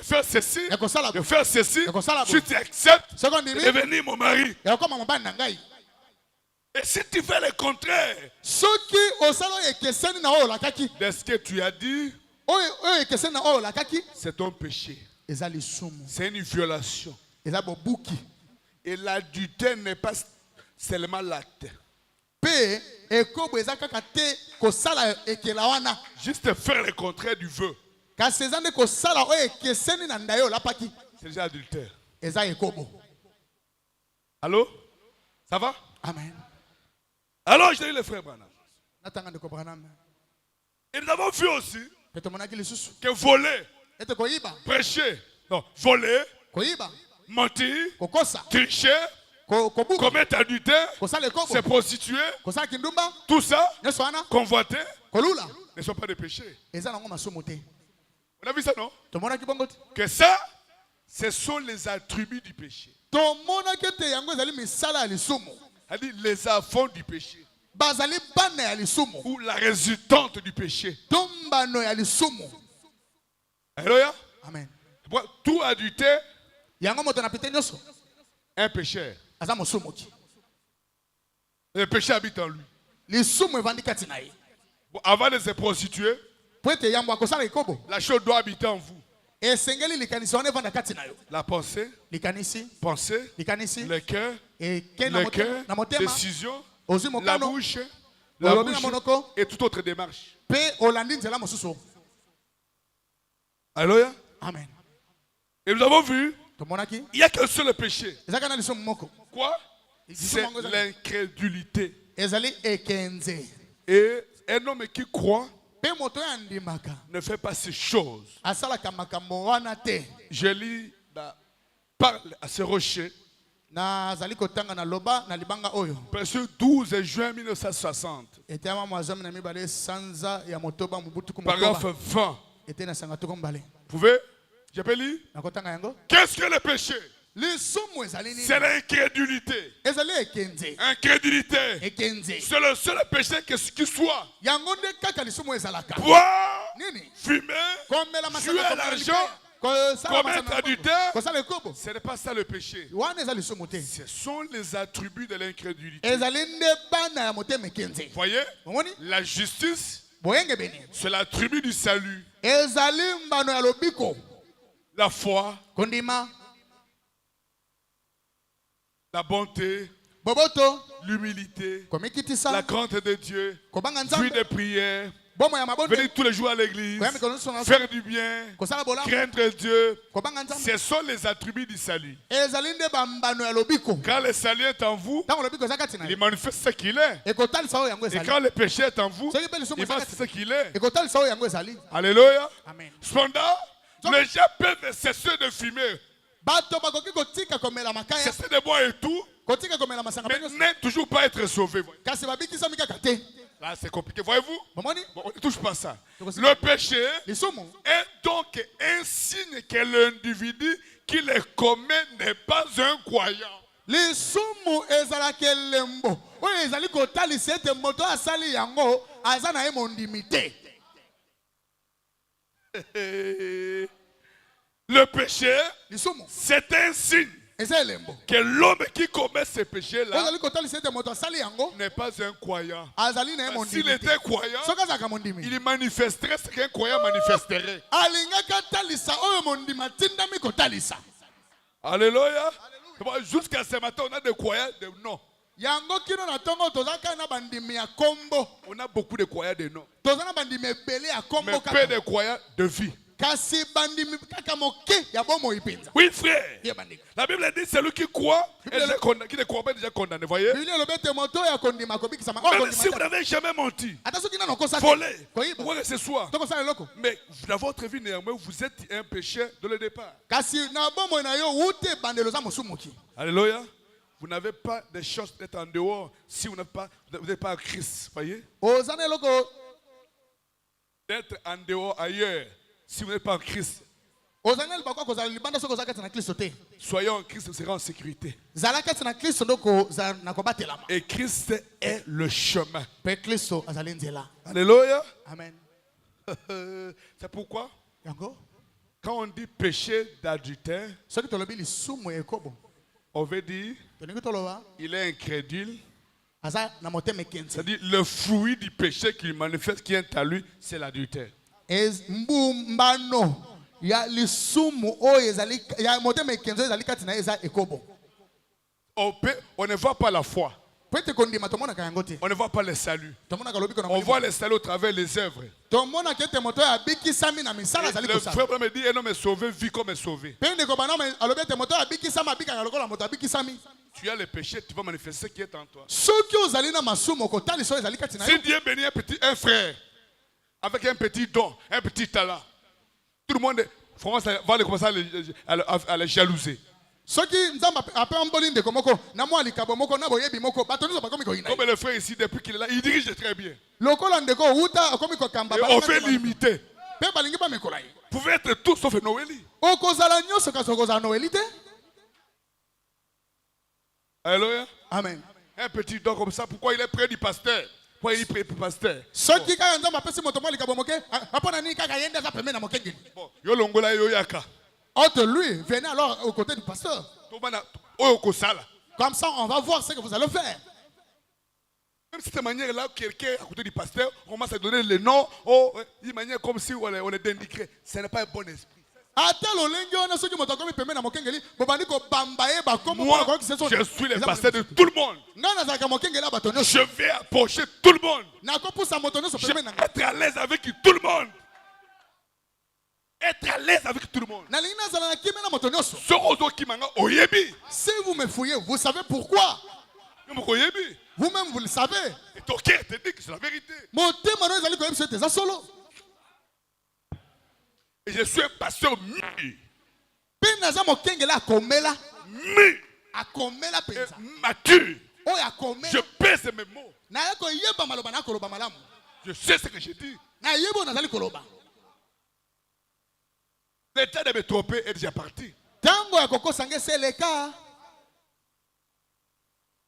faire ceci, de faire ceci. Si tu acceptes de devenir mon mari. Et si tu fais le contraire de ce que tu as dit, c'est ton péché. C'est une violation. Et l'adultère n'est pas seulement l'acte. Juste faire le contraire du vœu. C'est déjà adultère. Allô? Ça va? Amen. Alors je dis le frère Branham. Et nous avons vu aussi que voler, prêcher, Non, voler, koyiba, mentir, kokosa, tricher, kobuka, commettre adultère, kosala se ekobo, prostituer, kosala kindumba, tout ça, nyonso wana, convoiter, kolula, ne sont pas des péchés. eza nango masumu te. On a vu ça, non? Tomonaki bongo te. Que ça, ce sont les attributs du péché. Tomonaki te yango ezali misala ya lisumu. C'est-à-dire les affronts du péché. Bazali bana ya lisumu. Ou la résultante du péché. Tombano ya lisumu. Alléluia. Amen. Tout adultère, Yango moto na pite nyonso. un pécheur. Aza mosumu ki. Le péché habite en lui. Lisumu evandi kati na ye. Bon, avant de se prostituer, Po ete yambo akosala ekobo. la chose doit habiter en vous. Esengeli likanisi wana evanda kati na yo. La pensée, Likanisi, pensée, likanisi, le cœur, eke na motema, décision, ozwi la mokano, bouche olobi na monoko, et toute autre démarche. pe olandi nzela mosusu. Alléluia. Amen. Et nous avons vu, Tomonaki, il n'y a qu'un seul péché. ezaka na lisumu moko. Quoi? C'est l'incrédulité. Ezali ekenze. Et un homme qui croit Pe moto ya ndimaka. ne fait pas ces choses. Asalaka makambo wana te. Je lis, parle à ce rocher. Nazali kotanga na loba na libanga oyo. Verset 12 juin 1960. Ete ama mwazami na mibale sanza ya motoba mubutu Paragraphe kumotoba. 20. Ete na sanga toko mbale. Vous pouvez? Je peux lire? Na kotanga yango. Qu'est-ce que le péché? Lisumu ezali nini? C'est l'incrédulité. Ezali ekenze. Incrédulité. Ekenze. C'est le seul péché qui soit. Yango nde kaka lisumu ezalaka. Boire, Nini? fumer, Komela jouer masala à l'argent, commettre adultère. Kosala ekobo. Ce n'est pas ça le péché. Wana ezali lisumu te. Ce sont les attributs de l'incrédulité. Ezali nde bana ya motema ekenze. Voyez? Omoni? La justice, Boyenge beni. c'est l'attribut du salut. Ezali mbano ya lobiko. La foi, Kondima. la bonté, Boboto. l'humilité, Komikitisa. la crainte de Dieu, Kobanga vie nzambe. de prière, Bomo ya mabonde. venir tous les jours à l'église, Koyami konoso na faire du bien, kosala bola. craindre Dieu. Kobanga nzambe. Ce sont les attributs du salut. Ezali nde bambano ya lobiko. Quand le salut est en vous, Tango lobiko eza kati na il ye. manifeste ce qu'il est. Ekotalisa oyo yango Et ezali. quand le péché est en vous, Soki pe lisumu il eza va kati. ce qu'il est. Ekotalisa oyo yango ezali. Alléluia. Amen. Cependant, les gens peuvent cesser de fumer, Bato bakoki kotika komela makaya. cesser de boire et tout, Kotika komela masanga mais pe nyonso. ne toujours pas être sauvé. Kasi babikisami kaka te. Là, c'est compliqué. Voyez-vous? Bomoni? Bon, on ne touche pas ça. Le péché Lisumu. est donc un signe que l'individu qui le commet n'est pas un croyant. Lisumu ezalaka elembo. Oyo ezali kotalisa ete moto asali yango aza na ye mondimi te. Le péché, Lisumu. c'est un signe Eza elembo. que l'homme qui commet ce péché-là Ozali kotalisa ete moto asali yango n'est pas un croyant. azali na ye S'il mondimi te. était croyant, Soki azalaka mondimi. il manifesterait ce qu'un croyant manifesterait. Alingaki atalisa oyo mondimi atindami kotalisa. Alléluia. Jusqu'à ce matin, on a des croyants de non. Yango kino na tongo tozaka na bandimi ya kombo. On a beaucoup de croyants de non. Toza na bandimi ebele ya kombo Mais peu kaka. de croyants de vie. Kasi bandimi kaka moke ya bomoi penza. Oui, frère. Ye bandeko. La Bible dit celui qui croit, qui ne croit pas est déjà condamné. Voyez? Biblia elobi ete moto ya kondima kobikisa ma. Même si vous n'avez jamais menti, Ata soki nano kosa te. volé, Koyiba. quoi que ce soit, Tokosala eloko. mais dans votre vie, néanmoins, vous êtes un pécheur dès le départ. Kasi na bomoi na yo wute bandelo za mosumuki. Alléluia. Vous n'avez pas de chance d'être en dehors si vous n'êtes pas en Christ. Voyez? Oza na eloko D'être en dehors ailleurs si vous n'êtes pas en Christ. oza na eloko kozala libanda soki oza kati na Kristo te. Soyons en Christ, vous serez en sécurité. Zala kati na Kristo ndoko za na kobatelama. Et Christ est le chemin. Pe Kristo azali nzela. Alléluia. Amen. C'est pourquoi, Yango quand on dit péché d'adultère, soki tolobi lisumu ya ekobo. on veut dire Toningi toloba il est incrédule. aza na motema ekenzi. C'est-à-dire le fruit du péché qu'il manifeste qui est à lui, c'est l'adultère. Mbumbano ya lisumu oyo ezali ya motema ekenzi ezali kati na eza ekobo. On ne voit pas la foi. Pwete kondima tomonaka yango te. On ne voit pas le salut. Tomonaka lobiko na On voit le salut au travers des œuvres. tomona kete moto ya bikisami na misala azali Le kosala. frère me dit un homme est sauvé, vit comme est sauvé. Pe ndeko banama alobi ete moto ya bikisama abikaka lokola moto abikisami. Tu as le péché, tu vas manifester ce qui est en toi. Soki ozali na masumu okotalisa oyo ezali kati na Si yo. Dieu bénit un frère avec un petit don, un petit talent, tout le monde France va commencer à les jalouser. Soki nzamba apé mboli ndeko moko na mwa likabo moko na boyebi moko bato nyonso bakomi koyina. Comme le frère ici, depuis qu'il est là, il dirige très bien. Lokola ndeko uta akomi kokamba Et on fait limiter. Pe balingi ba mekola ye. Vous pouvez être tout sauf Noélie. Okozala nyonso kasi okozala Noélie te. Alléluia. Amen. Un petit don comme ça, pourquoi il est près du pasteur? Pourquoi il est près du pasteur? Soki kaka nzamba apesi moto mwa likabo moke apona nini kaka yenda za pembe na mokengeli. Bon, yo longola yo yaka. Entre lui, venez alors aux côtés du pasteur. Comme ça, on va voir ce que vous allez faire. Même de cette manière-là, quelqu'un à côté du pasteur commence à donner le nom, oh, d'une manière comme si on est dénigré. Ce n'est pas un bon esprit. Moi, je suis le pasteur de tout le monde. Je vais approcher tout le monde. Je vais être à l'aise avec tout le monde. Être à l'aise avec tout le monde. Si vous me fouillez, vous savez pourquoi? Vous-même, vous le savez. Et ton cœur te dit que c'est la vérité. Et je suis un pasteur mûr. Mature. Je pèse mes mots. Je sais ce que je dis. Le temps de me tromper est déjà parti.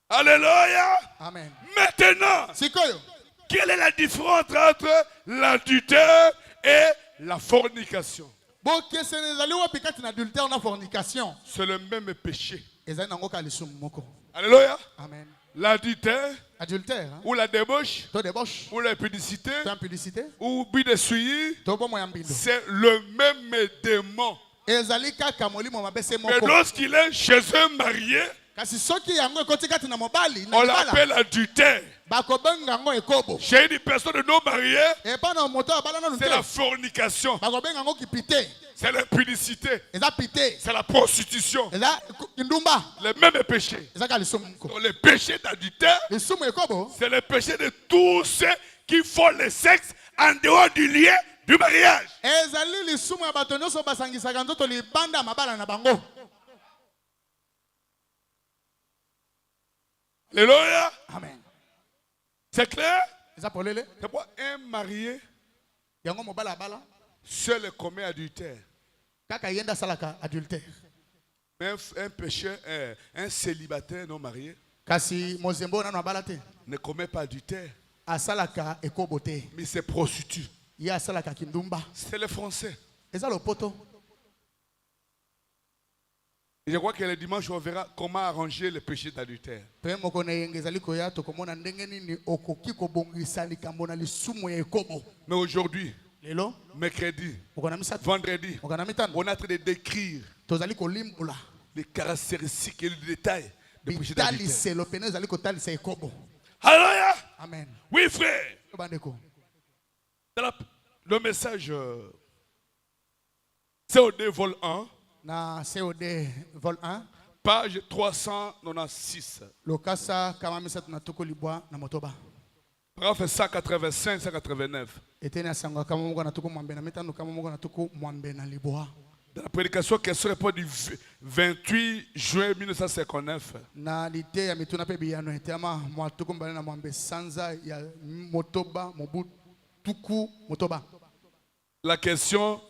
Alléluia. Amen. Maintenant, quelle est la différence entre l'adultère et la fornication? C'est le même péché. Alléluia. Amen. L'adultère, adultère, ou la débauche, ou la publicité, ou but de souiller, c'est le même démon. Mais lorsqu'il est chez un marié, on l'appelle adultère. Chez une personne non mariée, c'est la fornication. C'est la publicité. C'est la prostitution. Le même péché. Le péché d'adultère, c'est le péché de tous ceux qui font le sexe en dehors du lieu du mariage. Alléluia. Amen. C'est clair? C'est pourquoi un marié seul commet adultère. Mais un pécheur, un célibataire non marié ne commet pas adultère. Mais c'est prostitue. C'est le français. Et je crois que le dimanche, on verra comment arranger le péché d'adultère. Mais aujourd'hui, mercredi, vendredi, on est en train de décrire les caractéristiques et les détails du péché d'adultère. Alléluia. Amen. Oui, frère. Le message COD vol 1. Na COD vol 1. Page 396. Lokasa kama misatu na tuko libwa na motoba. Paragraphe 185, 189. Etena sangwa kama mungu na tuko mwambe na mitano kama mungu na tuko mwambe na libwa. Dans la prédication question-réponse du 28 juin 1959. Na lite ya mituna pe biyano etama mwa tuko mbale na mwambe sanza ya motoba mobu tuku motoba. La question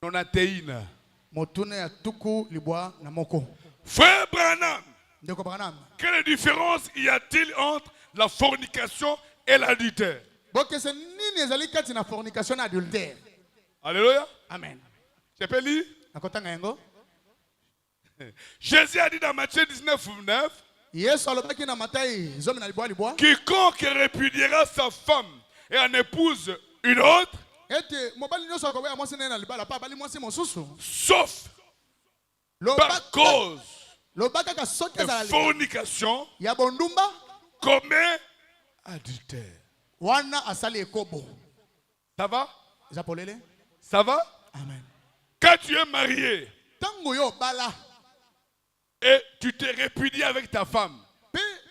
91. Motune ya tuku libwa na moko. Frère Branham, Ndeko Branham, quelle différence y a-t-il entre la fornication et l'adultère? Boke se nini ezali kati na fornication na adultère? Alléluia. Amen. Je peux lire? Nakotanga yango. Jésus a dit dans Matthieu 19, 9. Yesu alobaki na Matthieu zomi na libwa libwa. Quiconque répudiera sa femme et en épouse une autre, sauf par cause de fornication, commet adultère. Ça va? Ça va? Amen. Quand tu es marié et tu te répudies avec ta femme,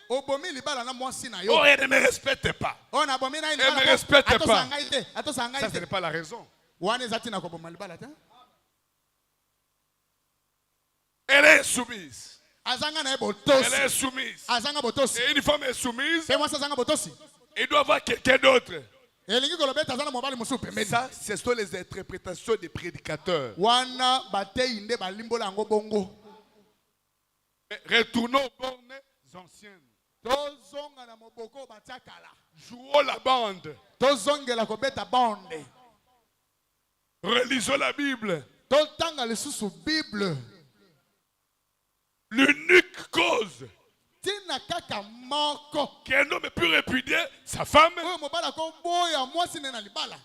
oh, elle ne me respecte pas. Elle ne me respecte pas. Ça, ce n'est pas la raison. Elle est soumise. azanga na Elle botosi est soumise. azanga botosi Et une femme est soumise, pe mwasi azanga botosi il doit avoir quelqu'un d'autre. elingi kolobeta azana mobali mosusu Mais pembeni ça, ce sont les interprétations des prédicateurs. wana bateyi nde balimbola yango bongo. Mais retournons aux bornes anciennes. Tozonga na moboko batia kala Jouons la bande. tozongela kobeta bande Relisons la Bible. totanga lisusu bible L'unique cause tina kaka moko qu'un homme peut répudier sa femme, oyo mobali akoboya mwasi ne na libala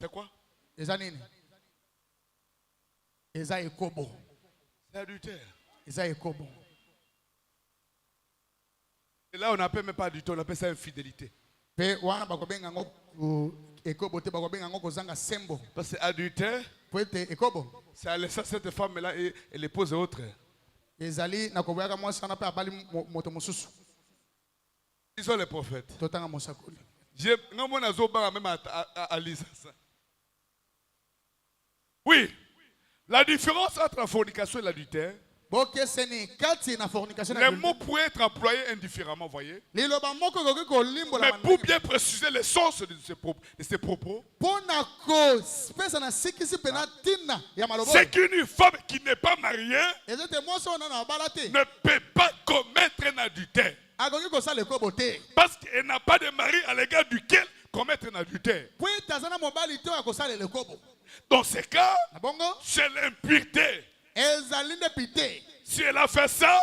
c'est quoi? eza nini eza ekobo C'est adultère. eza ekobo Et là, on n'appelle même pas adultère, on appelle ça infidélité. pe wana bakobenga ngo ekobo te bakobenga ngo kozanga sembo Parce que adultère, po ete ekobo c'est à laisser cette femme-là et l'épouse autre. ezali na koboyaka mwasi wana mpe abali moto mosusu Ils sont les prophètes. totanga mosakoli Non, moi, je même à lire ça. Oui, la différence entre la fornication et l'adultère, bokeseni kati na fornication na les adultère. mots pourraient être employés indifféremment, voyez. liloba moko ekoki kolimbola Mais pour bien préciser le sens de ces propos, mpo na kopesa na sikisi mpe na ntina ya maloba c'est qu'une femme qui n'est pas mariée eza ete mwasi oyo nano abala te ne peut pas commettre un adultère. akoki kosala ekobo te Parce qu'elle n'a pas de mari à l'égard duquel commettre un adultère. po ete aza na mobali te oyo akosalela ekobo Dans ce cas, na bongo c'est l'impureté. ezali nde pite Si elle a fait ça,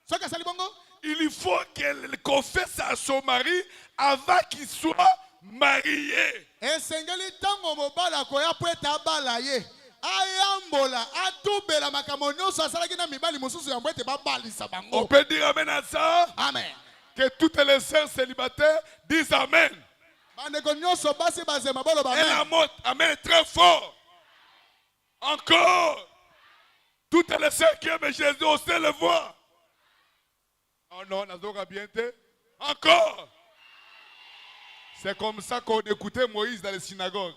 soki asali bongo il faut qu'elle confesse à son mari avant qu'il soit marié. esengeli ntango mobali akoya po ete abala ye ayambola atubela makambo nyonso asalaki na mibali mosusu yango ete babalisa On bango peut dire amen à ça. amen Que toutes les sœurs célibataires disent amen. bandeko nyonso basi bazema boloba Et la amen mot amen très fort. Encore. Toutes les sœurs qui aiment Jésus, osez le voir. Oh non, Nazora bien été. Encore. C'est comme ça qu'on écoutait Moïse dans les synagogues.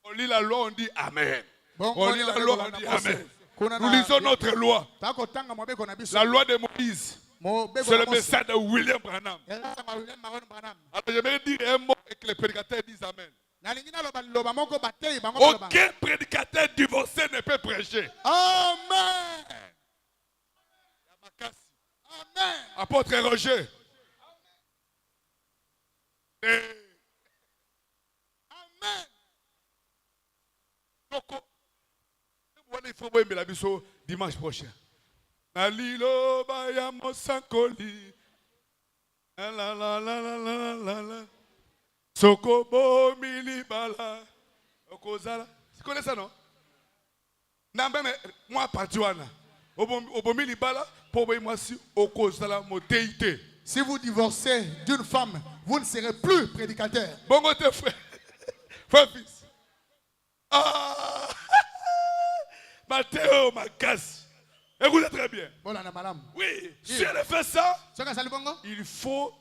On lit la loi, on dit amen. On lit la loi, on dit amen. Nous lisons notre loi. takotanga mobeko na biso La loi de Moïse. mobeko C'est na le Mose. message de William Branham. Ezanga William Marion Branham. Alors j'aimerais dire un mot et que les prédicateurs disent amen. nalingi naloba liloba moko bateyi bango baloba Aucun prédicateur divorcé ne peut prêcher. amen amen Apôtre Roger. amen Il faut voir la biso dimanche prochain. Nalilo baya mosankoli. La la la la la la la. Sokobo milibala. Okozala. Tu connais ça non? Nambe moi partuana. Obo milibala pour moi si okozala moteite. si vous divorcez d'une femme vous ne serez plus prédicateur Bongo te frère. Frère fils. Ah! Mathéo, ma casse. Écoutez très bien. bolanda malamu Oui, si elle fait ça, soki asali bongo il faut.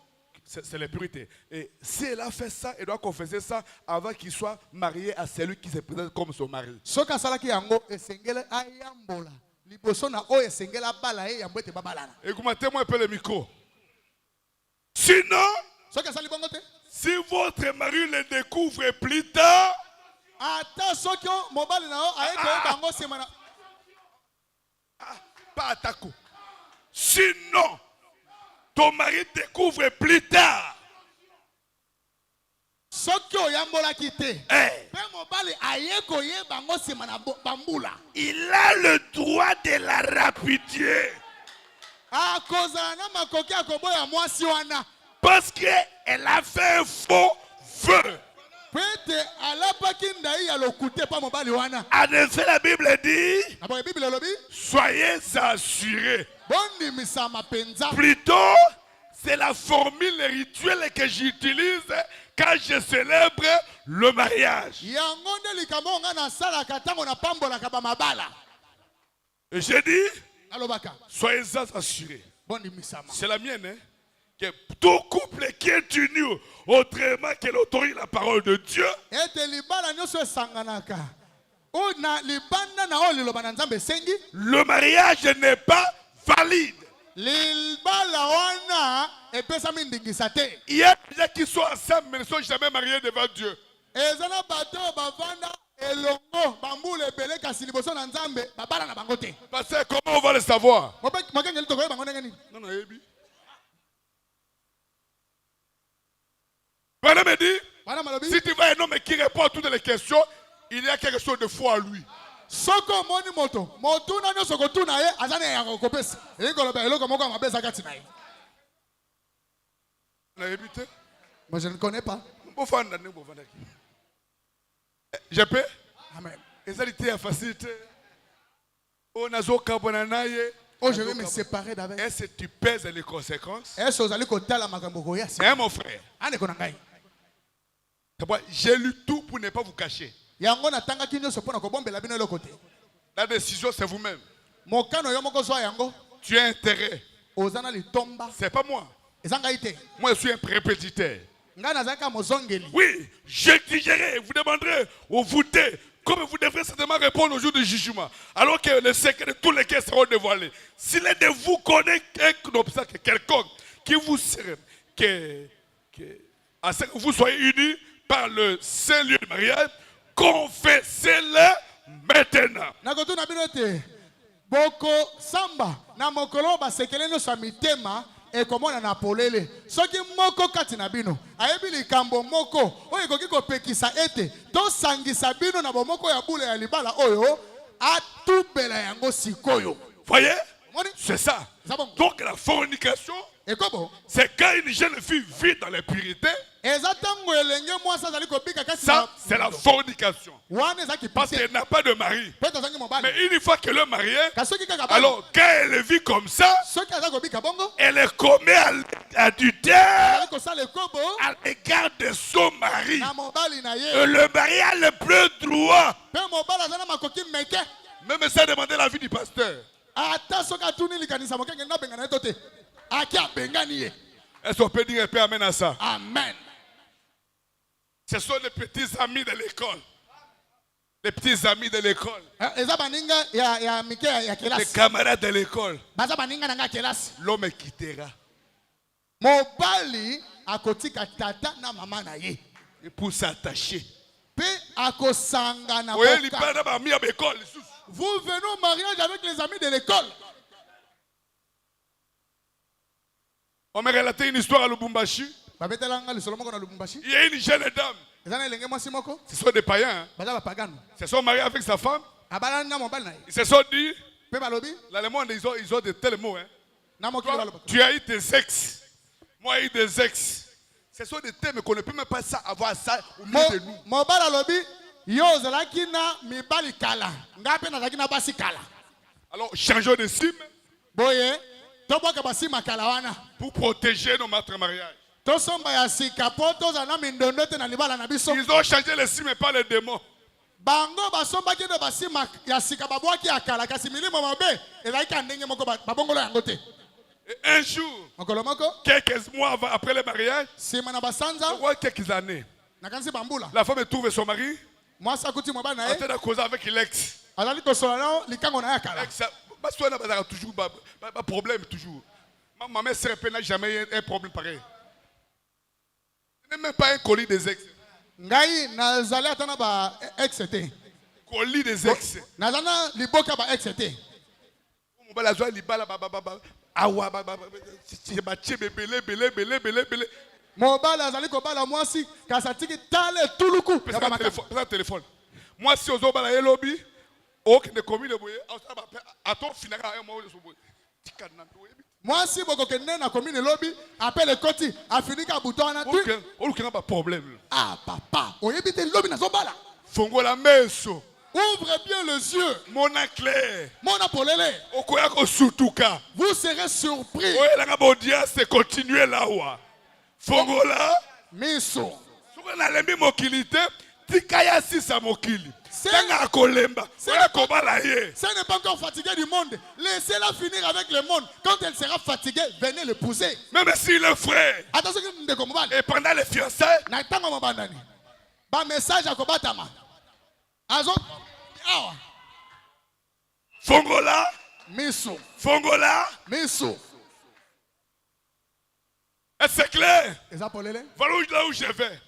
C'est la purité. Et si elle a fait ça, elle doit confesser ça avant qu'il soit marié à celui qui se présente comme son mari. soki asalaki yango esengeli ayambola liboso na oyo esengeli abala ye yango ete babalana Écoutez-moi un peu le micro. Sinon, soki asali bongo te si votre mari le découvre plus tard, ata soki mobali na yo aye koyeba yango nsima na pas attaquer. Sinon, ton mari découvre plus tard. soki oyambolaki te Hey, mpe mobali aye koyeba yango nsima na bambula il a le droit de la rapidier. akozala na makoki ya koboya mwasi wana Parce qu'elle a fait un faux vœu. po ete alapaki ndai ya lokute mpa mobali wana En effet, la Bible dit, na boye bibele elobi soyez assurés. bondimisama mpenza Plutôt, c'est la formule rituelle que j'utilise quand je célèbre le mariage. yango nde likambo oyo ngai nasalaka ntango napambolaka bamabala Et j'ai dit, nalobaka soyez assurés. bondimisama C'est la mienne, hein. Que tout couple qui est uni autrement qu'elle autorise la parole de Dieu, ete libala nyonso esanganaka Le mariage n'est pas valide. Il y a des gens qui sont ensemble mais ne sont jamais mariés devant Dieu. Parce que comment on va le savoir? Non, Voilà me dit, si tu vois un homme qui répond à toutes les questions, il y a quelque chose de faux à lui. Moi je ne connais pas. Je peux? Amen. Facilité. Oh, je vais me séparer d'avec. Est-ce que tu pèses les conséquences? Hein, mon frère. J'ai lu tout pour ne pas vous cacher. La décision, c'est vous-même. Tu as intérêt. C'est pas moi. Moi, je suis un répétiteur. Oui, j'exigerai, vous demanderez au voûté, comme vous devrez certainement répondre au jour du jugement. Alors que les secrets de tous les cas seront dévoilés. Si l'un de vous connaît un obstacle quelconque qui vous serait, à ce que vous soyez unis par le saint lieu de mariage, confessez-le maintenant. Boko samba na mokolo ba sekele no samitema e komona na polele soki moko kati na bino ayebi likambo moko oyo koki kopekisa ete to sangisa bino na bomoko ya bule ya libala oyo atubela yango sikoyo. Voyez? C'est ça. Donc la fornication, c'est quand une jeune fille vit dans l'impureté. Ça, c'est la fornication. Parce qu'elle n'a pas de mari. Mais une fois qu'elle est mariée, alors quand elle vit comme ça, elle commet adultère à l'égard de son mari. Et le mari a le plein droit. Même ça demander l'avis du pasteur. Est-ce qu'on peut dire un peu amen à ça? Amen. Ce sont les petits amis de l'école. Les petits amis de l'école. Les camarades de l'école. L'homme quittera. Et pour s'attacher. Vous venez au mariage avec les amis de l'école. On m'a relaté une histoire à Lubumbashi. Il y a une jeune dame. Ce sont des païens. Hein? Ils se sont mariés avec sa femme. Ils se sont dit. Là, le monde, ils ont de tels mots. Hein? Toi, tu as eu des ex. Moi, j'ai eu des ex. Ce sont des thèmes qu'on ne peut même pas avoir ça au milieu de nous. Alors, changeons de sim pour protéger nos matrimoniages. Ils ont changé le sim et pas les démons. Et un jour, quelques mois après le mariage, quelques années, la femme trouve son mari en train de causer avec l'ex. Toujours problème toujours. Ma mère n'a jamais eu un problème pareil. Ce n'est même pas un colis des ex. Colis des ex. Téléphone. Moi, si on a un lobby, aucun commis le boyer, à ton final, moi, si vous avez un commune lobby, appelle le côté, a fini qu'à bouton, aucun problème. Ah, papa, on y habite le lobby dans son bala. Fongo la meso. Ouvre bien les yeux. Mon clair. Mon apolélé. Vous serez surpris. Oui, la audience c'est continuer là-haut. Fongo la. Miso. On a les mokilité. Tikaya si sa mokili. Ce n'est pas encore fatigué du monde. Laissez-la finir avec le monde. Quand elle sera fatiguée, venez l'épouser. Même si le frère. Et pendant les fiançailles. Message à Kobatama. awa. Fongola. Miso. Fongola. Miso. Est-ce que c'est clair? Ezapolele. Voilà là où je vais.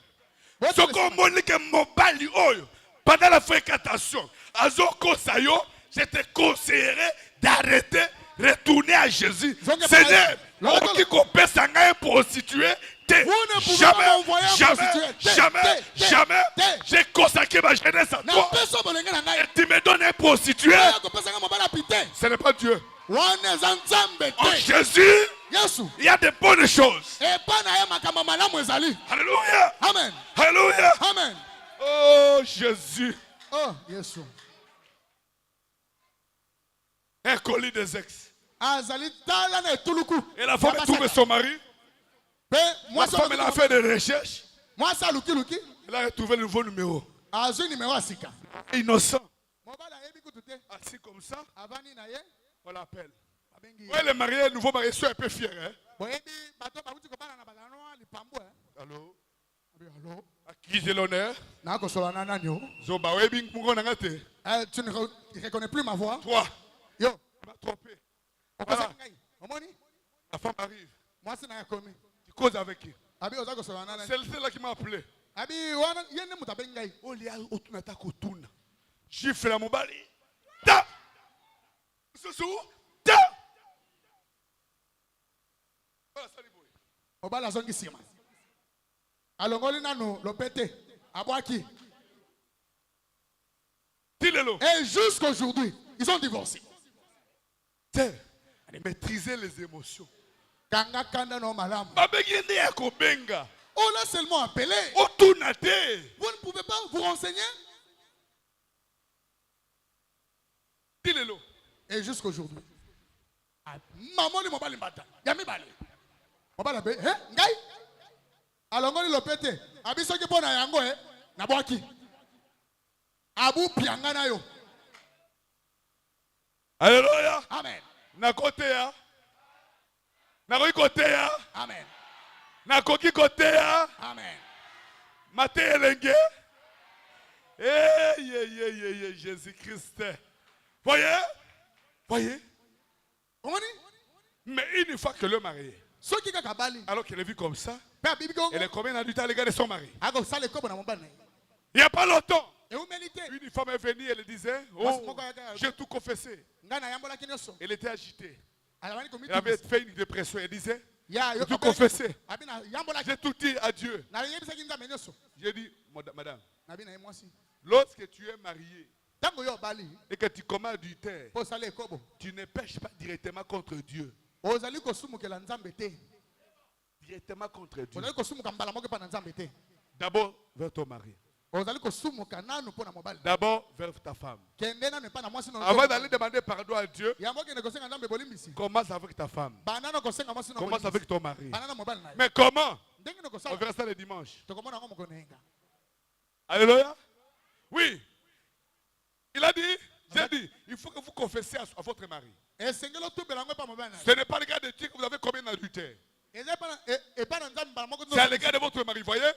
Ouais, Ce qu'on m'a dit que mon bali oyo, pendant la fréquentation, à Zoko Sayo, je te conseillerais d'arrêter, retourner à Jésus. Seigneur, on qui compère sa gagne prostituée, jamais, j'ai consacré ma jeunesse à toi. Et tu me donnes un prostitué. Ce n'est pas Dieu. En Jésus, il y a de bonnes choses. Alléluia. Amen. Alléluia. Amen. Oh Jésus. Oh, Yesu. Un colis des ex. Et la femme a trouvé son mari. La femme elle a fait des recherches. Elle a retrouvé le nouveau numéro. Innocent. Assis comme ça, on l'appelle. Ouais, le marié, le nouveau marié, soit un peu fier. Hein? Allô? Allô? À qui j'ai l'honneur? Zoba, tu ne reconnais plus ma voix? Toi, Yo. tu m'as trompé. Voilà. La femme arrive. Tu causes avec qui? C'est celle-là qui m'a appelé. Gifle la mobali. Ta! Sous! Ta! Voilà, ça boy. Obala zongi sima. Alongoli nano lopete. Abwaki. Dis-le-le. Et jusqu'aujourd'hui, ils ont divorcé. Tiens, maîtriser les émotions. Kanga kanda no malamu. Babegende ya kobenga. On l'a seulement appelé. Otunate. Vous ne pouvez pas vous renseigner? Dis-le-le. Et jusqu'aujourd'hui. Maman li mobali mbata. Yami bali. Mobala be, ngai? Alongoli lopete. Abiso ki pona yango na bwaki. Abu pianga na yo. Alléluia. Amen. Na côté ya. Na côté ya. Amen. Na koki côté ya. Amen. Maté elenge. Jésus-Christ. Voyez? Voyez? Mais une fois que le marié, alors qu'elle est vue comme ça, elle est combien d'adultes à l'égard de son mari? Il n'y a pas longtemps, une femme est venue et elle disait, oh, j'ai tout confessé. Elle était agitée. Elle avait fait une dépression. Elle disait, j'ai tout confessé. J'ai tout dit à Dieu. J'ai dit, madame, lorsque tu es marié et que tu commets adultère, tu ne pêches pas directement contre Dieu. Directement contre Dieu. D'abord vers ton mari. D'abord vers ta femme. Avant d'aller demander pardon à Dieu, commence avec ta femme. Commence avec ton mari. Mais comment? On verra ça le dimanche. Alléluia. Oui. Il a dit, j'ai dit, il faut que vous confessiez à votre mari. Ce n'est pas le cas de Dieu que vous avez commis un adultère. C'est à l'égard de votre mari, voyez?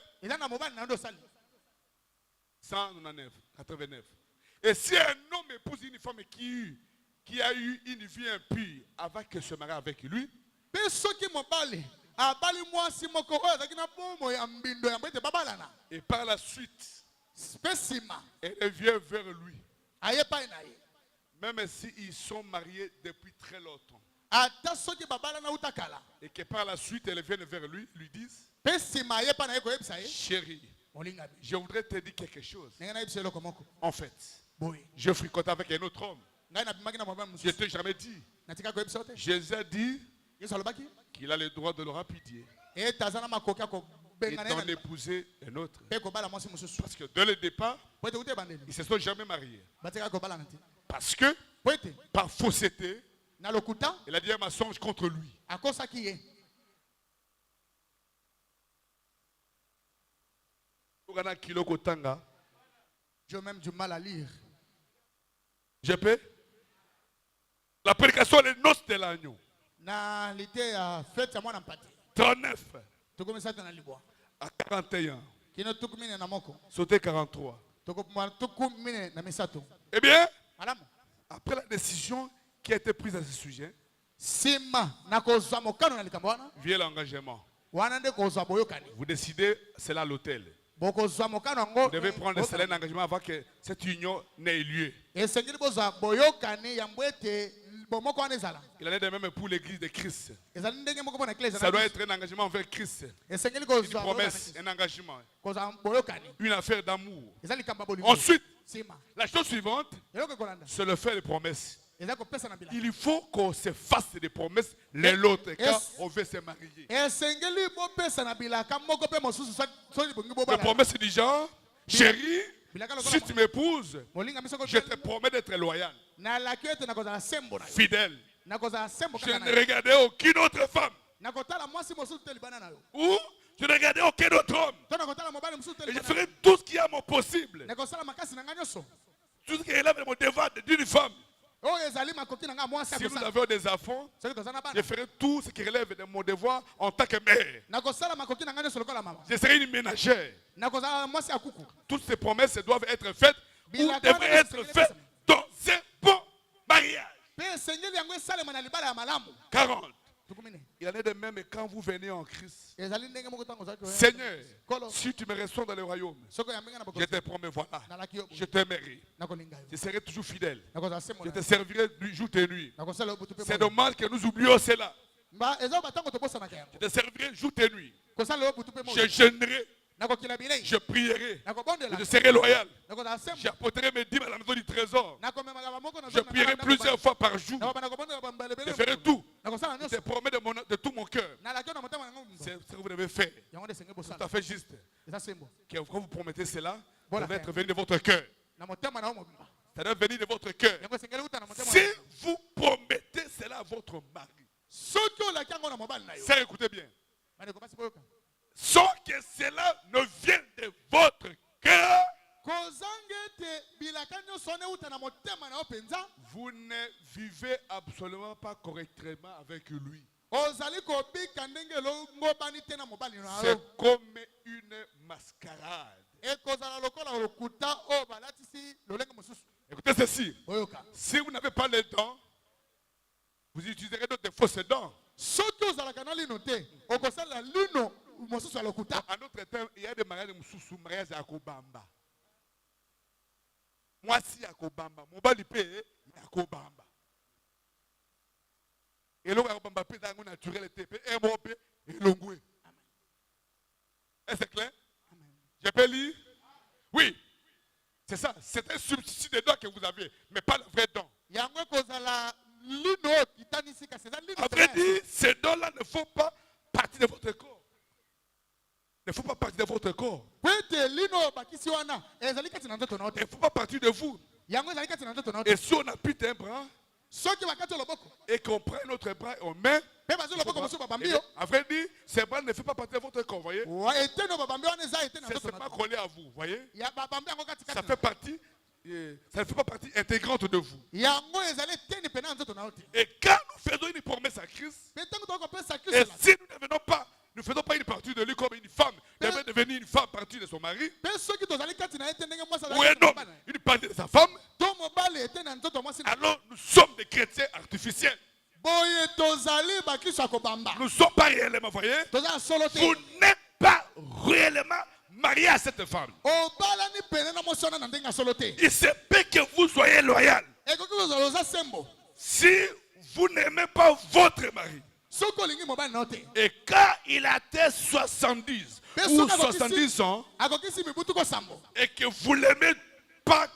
199, 89. Et si un homme épouse une femme qui a eu une vie impure avant que se marie avec lui, et par la suite, elle vient vers lui, même s'ils sont mariés depuis très longtemps, et que par la suite, elle vient vers lui, lui disent, chérie, je voudrais te dire quelque chose. En fait, je fricote avec un autre homme. Je ne t'ai jamais dit. Jésus a dit qu'il a le droit de le rapidier et d'en épouser un autre. Parce que dès le départ, ils ne se sont jamais mariés. Parce que, par fausseté, il a dit un mensonge contre lui. J'ai même du mal à lire. Je peux? La prédication est noce de l'agneau. 39 à 41. Sauter 43. Eh bien, Malamu. après la décision qui a été prise à ce sujet, Sima na kozwa mokano na likambo wana. vient l'engagement. Wana nde kozwa boyokani. Vous décidez, c'est là l'hôtel. Bokozwa mokano ngo. Vous devez prendre un certain engagement avant que cette union n'ait lieu. Esengeli bozwa boyokani ya mbwete bomoko wana ezala. Il en est de même pour l'église de Christ. Ezali ndenge moko pona eklezia. Ça doit être un engagement envers Christ. Esengeli Une kozwa promesse, un engagement. kozwa boyokani. Une affaire d'amour. Ezali kamba bolingo. Ensuite, Sima. la chose suivante, Eloko kolanda. c'est le faire des promesses. Ezali kopesa na bila. Il faut qu'on se fasse des promesses l'un l'autre quand on veut se marier. Esengeli bopesa na bila kamoko pe mosusu so bongi boba. Les promesses du genre, chérie, si tu m'épouses, Molinga misoko. je te promets d'être loyal, Na la kiete na kozala sembo na. fidèle. Na kozala sembo Je kaka ne na. regardais aucune autre femme. Na kotala mwasi mosusu te libana na yo. Ou je ne regardais aucun autre homme. To na kotala mobali mosusu te Et je libana. ferai tout ce qui est à mon possible. Na kosala makasi na nganyoso. Tout ce qui relève de mon devoir d'une femme. Oh ezali makoki na nga mwasi Si nous akosala. avons des enfants, Soki tozana je bana. ferai tout ce qui relève de mon devoir en tant que mère. Na kosala makoki na nganyoso lokola mama. Je serai une ménagère. Na kozala mwasi akuku. Toutes ces promesses doivent être faites ou devraient être faites dans un bon mariage. Pe esengeli yango esalema na libala ya malamu. 40. Tukumine. Il en est de même quand vous venez en Christ. Ezali ndenge moko tango zaki. Seigneur, Kolo. si tu me reçois dans le royaume, Soko ya menga na je boko. te promets, voilà, Na laki yo. je t'aimerai. Na kolinga yo. Je serai toujours fidèle. Na kozala sembo. Je te servirai jour et nuit. Na kosala obutu pe. C'est dommage que nous oublions cela. Ba ezo batango tobosa na kaya. Je te servirai jour et nuit. Kosala obutu pe mo. Je jeûnerai, Na kokila bilei. je prierai, Na kobondela. je serai loyal. Na kozala sembo. J'apporterai mes dîmes à la maison du trésor. Na komema ga moko na. Je prierai plusieurs fois par jour. Na kobondela bambale Je bele. ferai tout. Na kosala Je nyoso. te promets de tout mon cœur. Na laki na motema na ngombo. C'est ce que vous devez faire. Yango de senge Tout bosala. à fait juste. Eza sembo. Quand vous promettez cela, ça Voilà. doit être venu de votre cœur. Na motema na omo. Ça doit venir de votre cœur. Yango sengeli uta na motema. Si vous promettez cela à votre mari, Soki olaki yango na mobali na yo. ça écoutez bien, Bana ko basi boyoka. sans que cela ne vienne de votre cœur, Kozange te bilaka nyonso ne uta na motema na yo penza. vous ne vivez absolument pas correctement avec lui. Ozali kobika ndenge longobani te na mobali na yo. C'est comme une mascarade. Ekozala lokola lokuta o balatisi lolenge mosusu. Écoutez ceci, Boyoka. si vous n'avez pas les dents, vous utiliserez d'autres fausses dents. Soki ozalaka na lino te, okosala lino mosusu ya lokuta. En d'autres termes, il y a des mariages mususu, mariage ya kobamba. Mwasi ya kobamba, mobali pe ya kobamba. Elongo ya kobamba pe dango naturel te pe emo pe elongwe. Est-ce que c'est clair? Je peux lire? Oui. C'est ça, c'est un substitut de dents que vous avez, mais pas le vrai dent. Yango ekozala lino kitanisi kasi eza lino. À vrai dire, ces dents-là ne font pas partie de votre corps. Ne font pas partie de votre corps. Kwete lino bakisi wana ezali kati na nzoto na Ne ote. font pas partie de vous. Yango ezali kati na nzoto na Et ote. si on appuie un bras Soki bakati loboko. et qu'on prend notre bras et on met, Pe bazo loboko mosusu eh babambi bien, yo. à vrai dire, ces bras ne font pas partie de votre corps, voyez. Wa eteno babambi wana eza eteno na Ce nzoto n'est na pas ote. collé à vous, voyez. Ya babambi yango kati Ça kati. fait partie, ça ne fait pas partie intégrante de vous. Yango ezali teni pena na nzoto na ote. Et quand nous faisons une promesse à Christ, Pe tango toko pesa et Kristo. si nous ne faisons pas une partie de lui comme une femme, devait devenir une femme partie de son mari, Pe soki tozali kati na ete ndenge mwasi ou un azali. homme, une partie de sa femme, To mobali ete na nzoto mwasi na. alors nous sommes des chrétiens artificiels. Boye tozali bakristo akobamba. Nous ne sommes pas réellement, voyez. Tozala solo te. Vous n'êtes pas réellement marié à cette femme. Obalani pene na mwasi wana na ndenge ya solo te. Il se peut que vous soyez loyal. Ekoki kozala oza sembo. Si vous n'aimez pas votre mari, Soki olingi mobali na yo te. et quand il a atteint 70 ou 70 ans, akokisi mibutu kosambo. et que vous ne l'aimez pas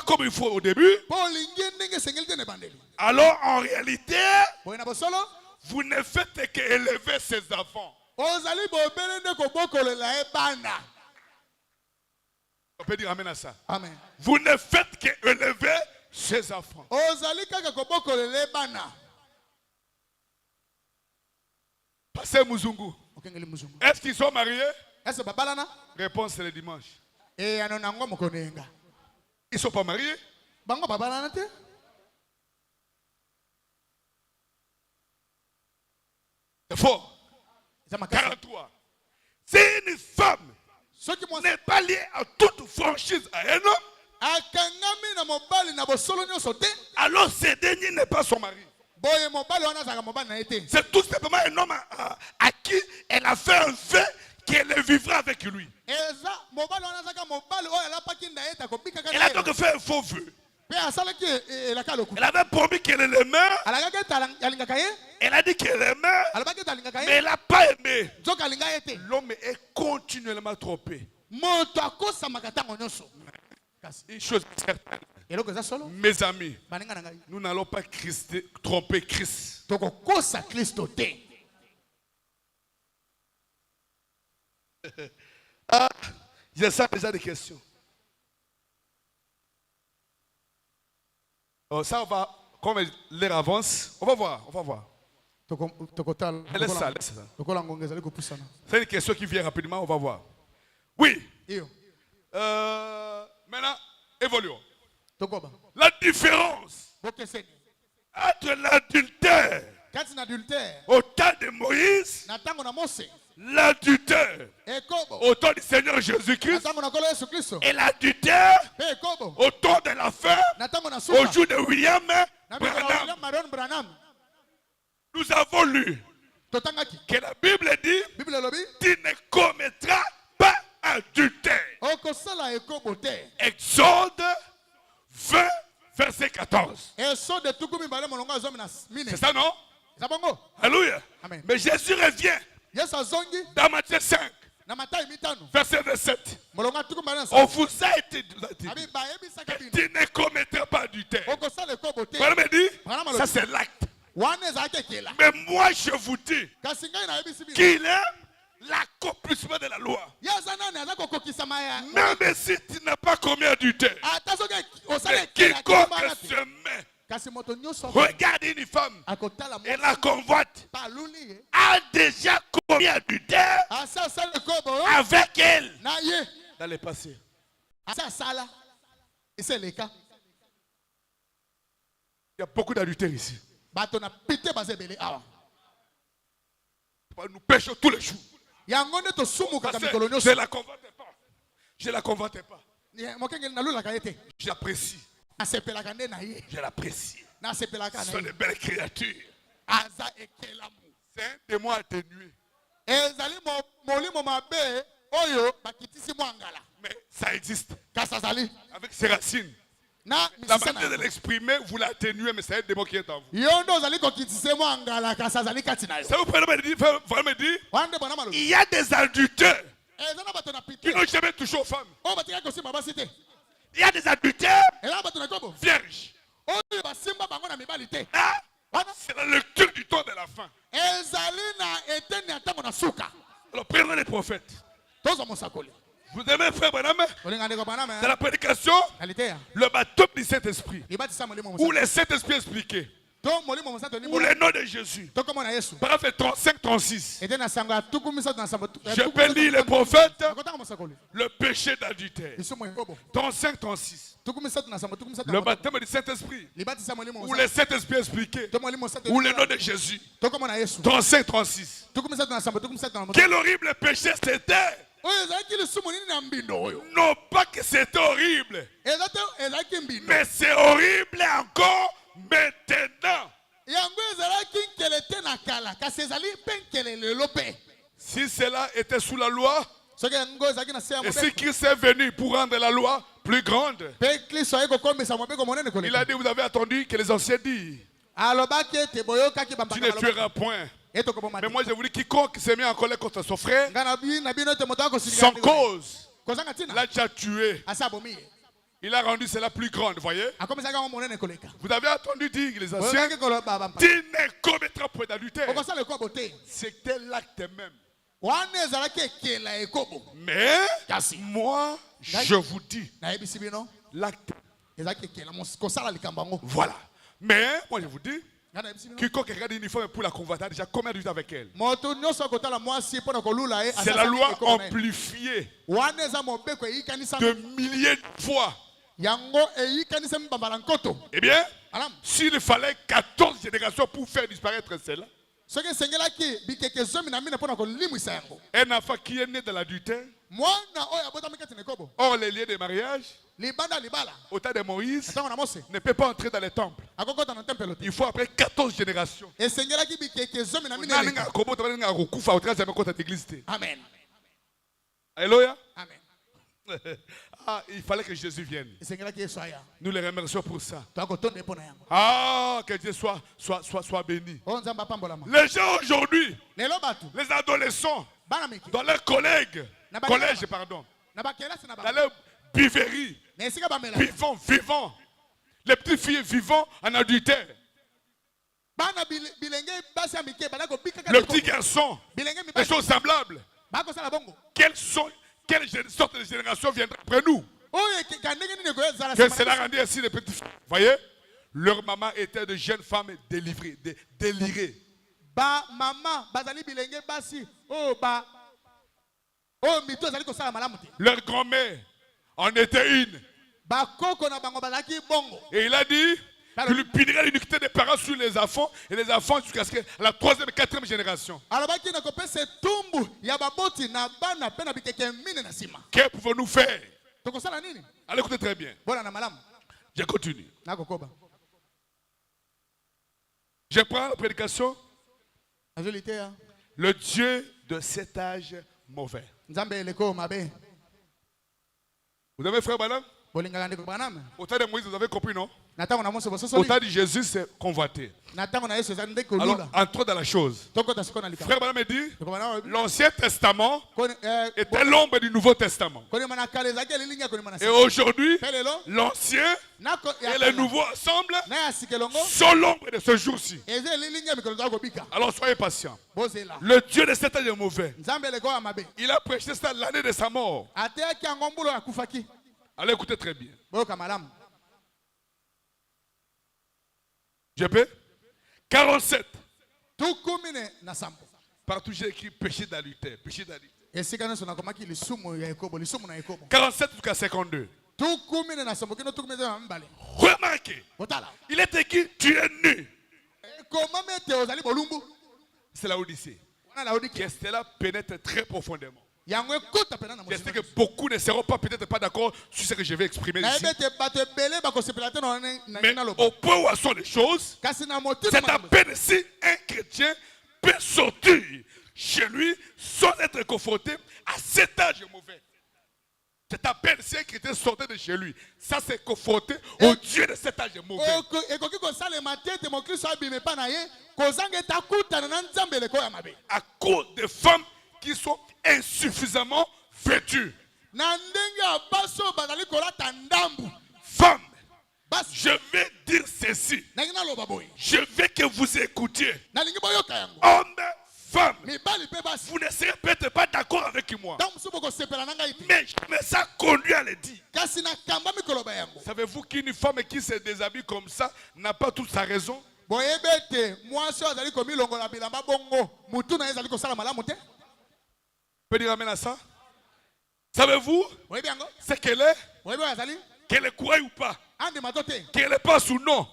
comme il faut au début, Po olingi ndenge esengeli te na ebandeli. alors en réalité, Boye na bosolo. vous ne faites qu'élever ses enfants. Ozali bobele nde kobokolela ye bana. On peut dire amen à ça. Amen. Vous ne faites qu'élever ses enfants. Ozali kaka kobokolela ye bana. Pasteur Muzungu, Okengeli muzungu. est-ce qu'ils sont mariés? Ese babalana? Réponse c'est le dimanche. E anonango mokonenga. Ils ne sont pas mariés? Bango babalana te? C'est fort. Eza makasi. 43. C'est une femme n'est pas lié à toute franchise à un homme, akangami na mobali na bosolo nyonso te, alors ce dernier n'est pas son mari. boye mobali wana azalaka mobali na ye te. C'est tout simplement un homme à qui elle a fait un vœu qu'elle vivra avec lui. Eza mobali wana azaka mobali oyo alapaki nda ye ta kobikaka Elle a donc fait un faux vœu. pe asalaki elaka lokuta. Elle avait promis qu'elle l'aimait. Alakaki ete alingaka ye, Elle a dit qu'elle aimait, alobaki ete alingaka mais ye, elle n'a pas aimé. nzoka alinga ye te. L'homme est continuellement trompé. Moto akosamaka ntango nyonso. Une chose est certaine, Eloko eza solo, mes amis, baninga na ngai, nous n'allons pas tromper Christ. tokokosa Kristo te. Ah, je sens déjà des questions. Oh, ça, on va, comme l'heure avance, on va voir, on va voir. Laisse ça, laisse ça. Tokola ngonga ezali kopusana. C'est une question qui vient rapidement, on va voir. Oui. Iyo, Maintenant, évoluons. tokoba. La différence Bokeseni. entre l'adultère Kati na adultère, au temps de Moïse, na ntango na Mose, l'adultère ekobo, au temps du Seigneur na Jésus-Christ ntango na Nkolo Yesu Kristo, et l'adultère pe ekobo, au temps de la fin, na ntango na au suka, jour de William na mikolo ya Branham. William Marion Branham, Nous avons lu totangaki. que la Bible dit Bible elobi, tu ne commettras pas adultère. okosala ekobo te. Exode 20, verset 14. Eso de tuku mibale molongo azomi na mine. C'est ça, non? Eza bongo? Alléluia. Amen. Mais Jésus revient Yesu azongi dans Matthieu 5, na Matayi mitano. verset 27. Molongo atuku mibale na On sa. vous a été dit Abi bayebisaka bino. tu ne commettras pas adultère. Okosala ekobo te. Voilà me dit, Branham ça alobi. c'est l'acte. Wana ezalaki ekela. Mais moi je vous dis Kasi ngai nayebisi bino. qu'il est l'accomplissement de la loi. Ye aza nani aza kokokisama ya. Même si tu n'as pas commis adultère, Ata soki osala mais ekela quiconque kimana te. se met, Kasi moto nyonso regarde une femme akotala et mo la convoite, paluli ye. a déjà commis adultère Asa asala ekobo avec elle na ye. dans le passé. Asa asala. Ese leka. Il y a beaucoup d'adultère ici. Bato na pite baza ebele awa. Nous pêchons tous les jours. Yango nde tosumukaka Parce mikolo que nyonso. je la convoitais pas. Je la convoitais pas. Mokengeli nalulaka ye te. J'apprécie. Nasepelaka nde na ye. Je l'apprécie. Nasepelaka Ce na sont ye. de belles créatures. Aza ekelamu. C'est un démon atténué. Ezali molimo mabe oyo bakitisi mwangala. Mais ça existe. Kasi azali. Avec ses racines. Na La misisa manière de na l'exprimer, vous l'atténuez, mais c'est un démon qui est en vous. yo nde ozali kokitise mwangala kasi azali kati na yo. Ça vous prenez me dire, Wana nde bwana malobi. il y a des adultères Eza na bato na qui pite. n'ont jamais touché aux femmes. Oyo batikaki kosimba basi te. Il y a des adultères Eza na bato na kobo. vierges. Oyo basimba bango na mibali te. Là, Wana c'est la lecture du temps de la fin. ezali na eteni ya ntango na suka. Alors prenons les prophètes. Tozwa mosakoli. Vous aimez frère Branham? Olinga ndeko bana C'est me. la prédication, Kaliteya. le baptême du Saint-Esprit. Libatisa molimo Où mosantu. les Saint-Esprit expliqués. To molimo mosantu ni Où le nom de Jésus. tokomona Yesu. Paragraphe 35, 36. Ete na sango ya tuku misato na sambo. Je peux lire les prophètes. Akotanga mosakoli. Le péché d'adultère. Isumo ekobo. 35, 36. Tuku misato na sambo tuku misato. Le baptême du Saint-Esprit. Libatisa molimo Où mosantu. les Saint-Esprit expliqués. To molimo mosantu. Où le nom de Jésus. tokomona Yesu. 35, 36. Tuku misato na sambo tuku misato na moto. Quel horrible péché c'était. Oyo ezalaki lisumu nini na mbindo oyo. Non pas que c'était horrible, Ezalaki mbindo. mais c'est horrible encore maintenant. Yango ezalaki nkele te na kala kasi ezali mpe nkele lelo mpe. Si cela était sous la loi, Soki yango ezalaki na se ya et si mobeko. Christ est venu pour rendre la loi plus grande, Mpe Kristo aye kokomisa mobeko monene il koleka. a dit, vous avez attendu que les anciens disent, Alobaki ete boyokaki tu bambaka ne balobaki. tueras point. Ete okoboma Mais te. moi je vous dis, quiconque s'est mis en colère contre son frère, Nga na bino ete moto akosilika sans ndeko. cause, Kozanga tina. l'a déjà tué. Asi abomi ye. Il a rendu cela plus grande, voyez. Akomisaki yango monene koleka. Vous avez attendu dire, les anciens, Boyokaki koloba bampaka. tu ne commettras point d'adultère. Okosala ekobo te. C'était l'acte même. Wana ezalaki ekela ekobo. Mais Kasi. moi, je vous dis, Nayebisi bino. l'acte, Ezalaki ekela kosala likambo yango. voilà. Mais moi je vous dis, Nga nayebisi bino. quiconque regarde une femme pour la convoiter, a déjà combien de temps avec elle? Moto nyonso akotala mwasi mpona kolula ye. C'est la asasaki loi ekobo na ye. amplifiée Wana eza mobeko eyikanisa. de milliers de fois. Yango eyikanisa mbambala nkoto. Eh bien, Alam. s'il fallait 14 générations pour faire disparaître cela, Soki esengelaki bikeke zomi na mine mpona kolimwisa yango. un enfant qui est né de l'adultère, Or, les liens de mariage, au temps de Moïse, ne peut pas entrer dans les temples. Il faut après 14 générations. Amen. Alléluia. Amen. Ah, il fallait que Jésus vienne. Nous les remercions pour ça. Que Dieu soit béni. Les gens aujourd'hui, les adolescents, dans leurs collègues, dans leurs biveries, vivants, les petites filles vivant en adultère, le petit garçon, des choses semblables. Quelle sorte de génération viendra après nous? Que cela rendait ainsi les petites filles. Voyez, leur maman était de jeunes femmes délirées. Leur grand-mère en était une. Et il a dit qu'il lui punirait l'iniquité des parents sur les enfants et les enfants jusqu'à la 3e et 4e génération. Que pouvons-nous faire? Allez, écoutez très bien. Je continue. Je prends la prédication. Le Dieu de cet âge mauvais. Vous avez frère Branham? Au temps de Moïse, vous avez compris, non? Au temps de Jésus, c'est convoité. Alors, entrons dans la chose. Frère Branham me dit, l'Ancien Testament était l'ombre du Nouveau Testament. Et aujourd'hui, l'Ancien et le Nouveau ensemble sont l'ombre de ce jour-ci. Alors, soyez patients. Le Dieu de cet âge est mauvais. Il a prêché ça l'année de sa mort. Allez, écoutez très bien. Je peux? 47. Partout j'ai écrit péché d'adultère. 47 jusqu'à 52. Remarquez. Il est écrit, tu es nu. C'est la Odyssée. Que cela pénètre très profondément. Je sais que beaucoup ne seront peut-être pas d'accord sur ce que je vais exprimer ici. Mais au point où sont les choses, c'est à peine si un chrétien peut sortir chez lui sans être confronté à cet âge mauvais. C'est à peine si un chrétien sortait de chez lui. Ça, c'est confronté au Dieu de cet âge mauvais. À cause des femmes qui sont insuffisamment vêtues. Femmes, je vais dire ceci. Je veux que vous écoutiez. Hommes, femmes, vous ne serez peut-être pas d'accord avec moi. Mais je me sens conduit à le dire. Savez-vous qu'une femme qui se déshabille comme ça n'a pas toute sa raison? Peut dire amen à ça? Savez-vous ce qu'elle est? Qu'elle est croyée ou pas? Qu'elle est pas sous nom?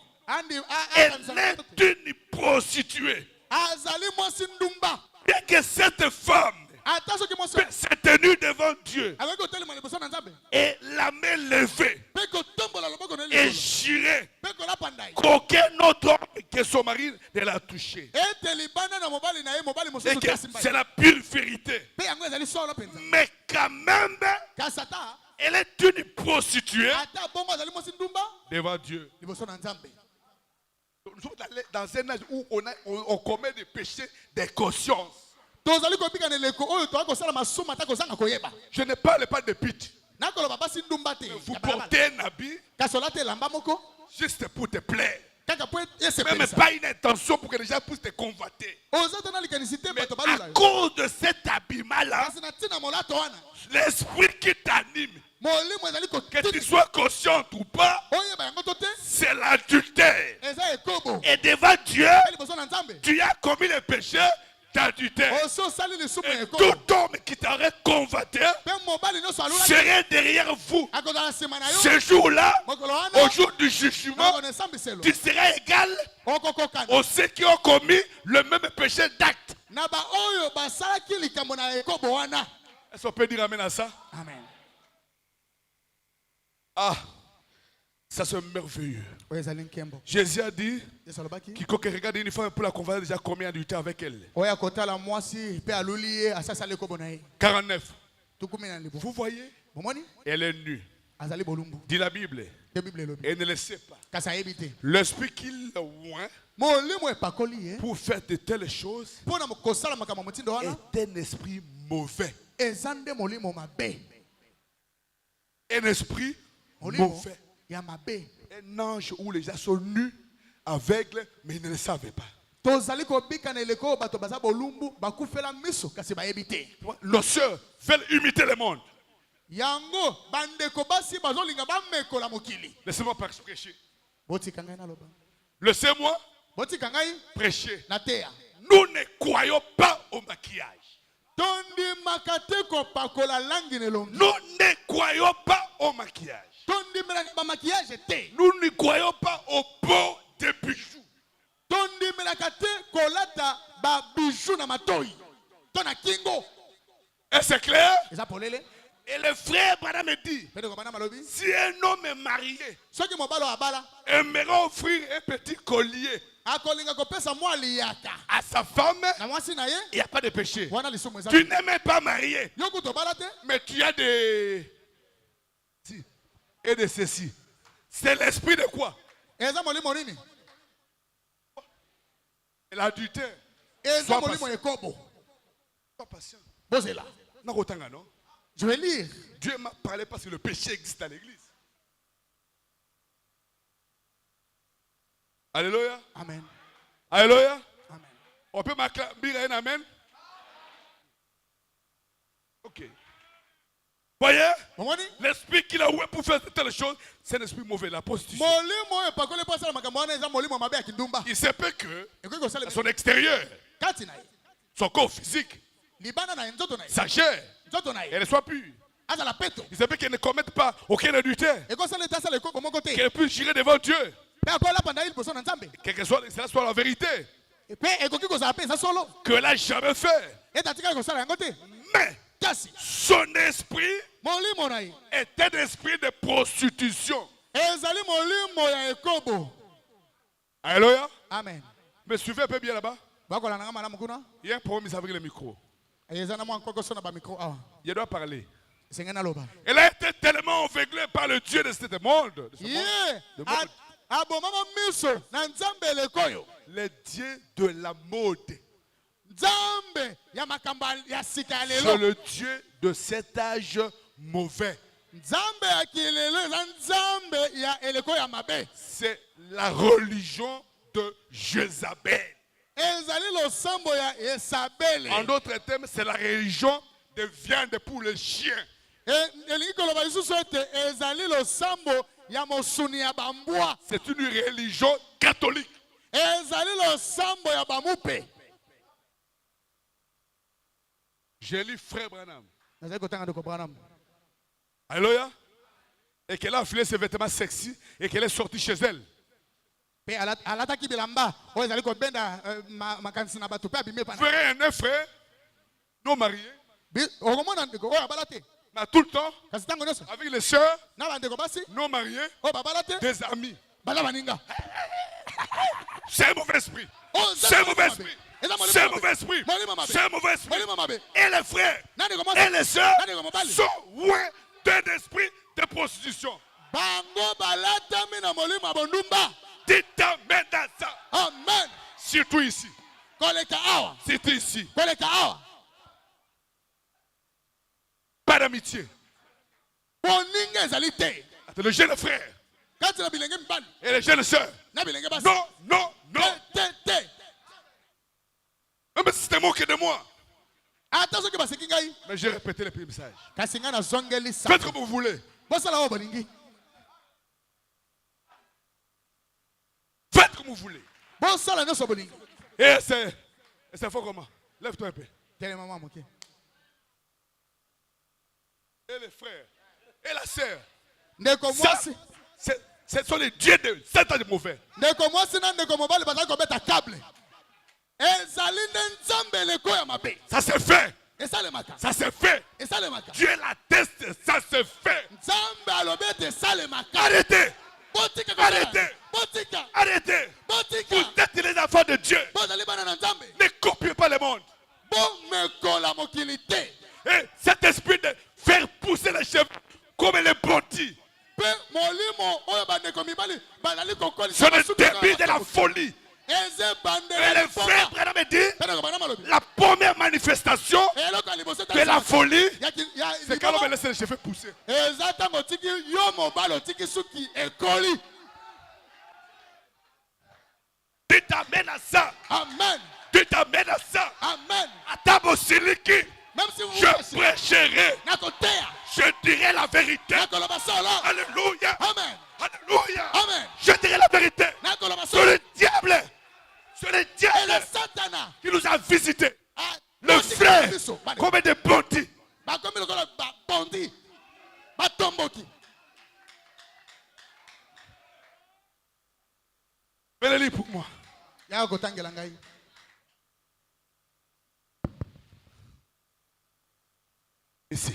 Elle est une prostituée. Bien que cette femme s'est tenue devant Dieu et la main levée et juré qu'aucun autre homme que son mari ne l'a touché. Et que c'est la pure vérité. Mais quand même, elle est une prostituée devant Dieu. Nous sommes dans un âge où on commet des péchés de conscience. Je ne parle pas de pute. Vous portez un habit juste pour te plaire. Même pas une intention pour que les gens puissent te convoiter. Mais à cause de cet habillement-là, l'esprit qui t'anime, que tu sois conscient ou pas, c'est l'adultère. Et devant Dieu, tu as commis le péché d'adultère. Et tout homme qui t'aurait convoité serait derrière vous. Ce jour-là, au jour du jugement, tu seras égal aux ceux qui ont commis le même péché d'acte. Est-ce qu'on peut dire amen à ça? Amen. Ah, ça c'est merveilleux. Oyo ezali nkembo. Jésus a dit, Yesu alobaki. quiconque regarde une femme pour la converser déjà combien de temps avec elle? Oyo akotala mwasi pe aluli ye asasala ekobo na ye. 49. Tukumi na libo. Vous voyez? Bomoni? Elle est nue. Azali bolumbu. Dit la Bible. Te Bible elobi. Elle ne le sait pas. Kasi ayebi te. L'esprit qu'il oint Molimo epakoli ye. pour faire de telles choses Pona kosala makambo mutindo wana. est un esprit mauvais. Eza nde molimo mabe. Un esprit Molimo mauvais. ya mabe. Un ange où les gens sont nus, aveugles, mais ils ne le savaient pas. Tozali kobika na eleko bato baza bolumbu bakufela miso kasi bayebi te. Nos sœurs veulent imiter le monde. Yango bandeko basi bazolinga bamekola mokili. Laissez-moi prêcher. Botika ngai naloba. Laissez-moi Botika ngai prêcher. na teya. Nous ne croyons pas au maquillage. Tondi makate kopakola langi nelongi. Nous ne croyons pas au maquillage. Tondi melaka ba maquillage te. Nous ne croyons pas au port des bijoux. Tondi melaka te kolata ba bijou na matoi. Tona kingo. Et c'est clair? Eza polele. Et le frère Branham me dit, Pede ko bana malobi. si un homme est marié, Soki mobalo abala aimerait offrir un petit collier akolinga kopesa mwa liyaka. à sa femme, Na mwasi na ye il n'y a pas de péché. wana lisumu eza. Tu n'es même pas marié, Yoku to bala te. mais tu as des... Si. Et de ceci. C'est l'esprit de quoi? Eza molimo nini? L'adultère. Eza Sois molimo patient. ekobo. Sois patient. Bozela. Nakotanga, non? Je vais lire. Dieu m'a parlé parce que le péché existe dans l'église. Alléluia. Amen. Alléluia. Amen. On peut m'acclamer un amen? Ok. Voyez? Bomoni? L'esprit qu'il a oué pour faire telle chose, c'est un esprit mauvais, la prostitution. Molimo epakole pasala makambo wana eza molimo mabe ya kindumba. Il se peut que Ekoki kosala son extérieur, kati na ye. son corps physique, Libana na ye nzoto na ye. sa chair, Nzoto na ye. elle ne soit pure. Azala peto. Il se peut qu'elle ne commette pas aucun adultère. Ekosala ete asala ekoko moko te. Qu'elle puisse jurer devant Dieu. Pe akola panda ye liboso na Nzambe. Quelle que soit, cela soit la vérité. Pe ekoki kozala pe eza solo. Que n'a jamais fait. Ete atikali kosala yango te. Mais Kasi son esprit molimo na ye est un esprit de prostitution. ezali molimo ya ekobo. Alléluia. Amen. Me suivez un peu bien là-bas. Bakola nanga malamu kuna. Il y a un problème, ils avaient le micro. Eza na mwa nkoko so na ba micro awa. Il doit parler. Senge na loba. Elle a été tellement aveuglée par le Dieu de ce monde. De ce monde. Ye Le monde. abomama miso na Nzambe elekoyo. Le Dieu de la mode. Nzambe ya makambo ya sika ya C'est lelo. le Dieu de cet âge mauvais. Nzambe ya kilelo eza Nzambe ya eleko ya mabe. C'est la religion de Jézabel. Ezali losambo ya Esabele. En d'autres termes, c'est la religion de viande pour les chiens. Elingi koloba lisusu ete ezali losambo ya mosuni ya bambwa. C'est une religion catholique. Ezali losambo ya bamupe. J'ai lu Frère Branham. Nazali kotanga ndeko Branham. Alléluia. Et qu'elle a enfilé ses vêtements sexy et qu'elle est sortie chez elle. Pe alataki bilamba oyo ezali kobenda makanisi na bato pe abime pana. Frère et un frère, non mariés, Okomona ndeko oyo abala te. mais tout le temps, Kasi tango nyonso avec les sœurs, na bandeko basi non mariés, oyo babala te des amis. baza baninga. C'est un mauvais esprit. Oh, C'est un mauvais esprit. Eza molimo C'est un mabe. mauvais esprit. Molimo mabe. C'est un mauvais esprit. Molimo mabe. Et les frères Nani komasa? et les sœurs Nani komobali? sont loin d'un esprit de prostitution. Bango balatami na molimo ya bondumba. Dites amen dans ça. Amen. Surtout ici. Koleka awa. Surtout ici. Koleka awa. Pas d'amitié. Boninga ezali te. Entre le jeune frère Kati na bilenge mibali et les jeunes sœurs. na bilenge basi. Non, non, non. Te. Même si c'était moqué de moi. Ata soki baseki ngai. Mais j'ai répété le premier message. Kasi ngai nazongeli sa. Faites comme vous voulez. Bosala oyo bolingi. Faites comme vous voulez. Bosala nyonso bolingi. Et c'est fort comment? Lève-toi un peu. Telema mwa moke. Et les frères et la sœur. Ndeko Ça, mwasi. ce sont les dieux de cet âge mauvais. Ndeko mwasi na ndeko mobali bazali kobeta câble. Ezali nde Nzambe eleko ya mabe. Ça c'est fait. Et Ça se fait. Dieu l'atteste, ça se fait. Arrêtez. Arrêtez. Arrêtez. Vous êtes les enfants de Dieu. Ne copiez pas le monde. Et cet esprit de faire pousser les cheveux comme les bandits, c'est le début de la folie. Et les frères me dit, la première manifestation de la folie, c'est quand on me laisse les cheveux pousser. Tu t'amènes à ça. Amen. Tu t'amènes à ça. Amen. À Tabosiliki, Même si vous je prêcherai. Je dirai la vérité. Alléluia. Amen. Alléluia. Amen. Je dirai la vérité. C'est le diable. C'est le Et diable le Satan qui nous a visités. a Le frère, comme des bandits. Fais-le pour moi. Ici.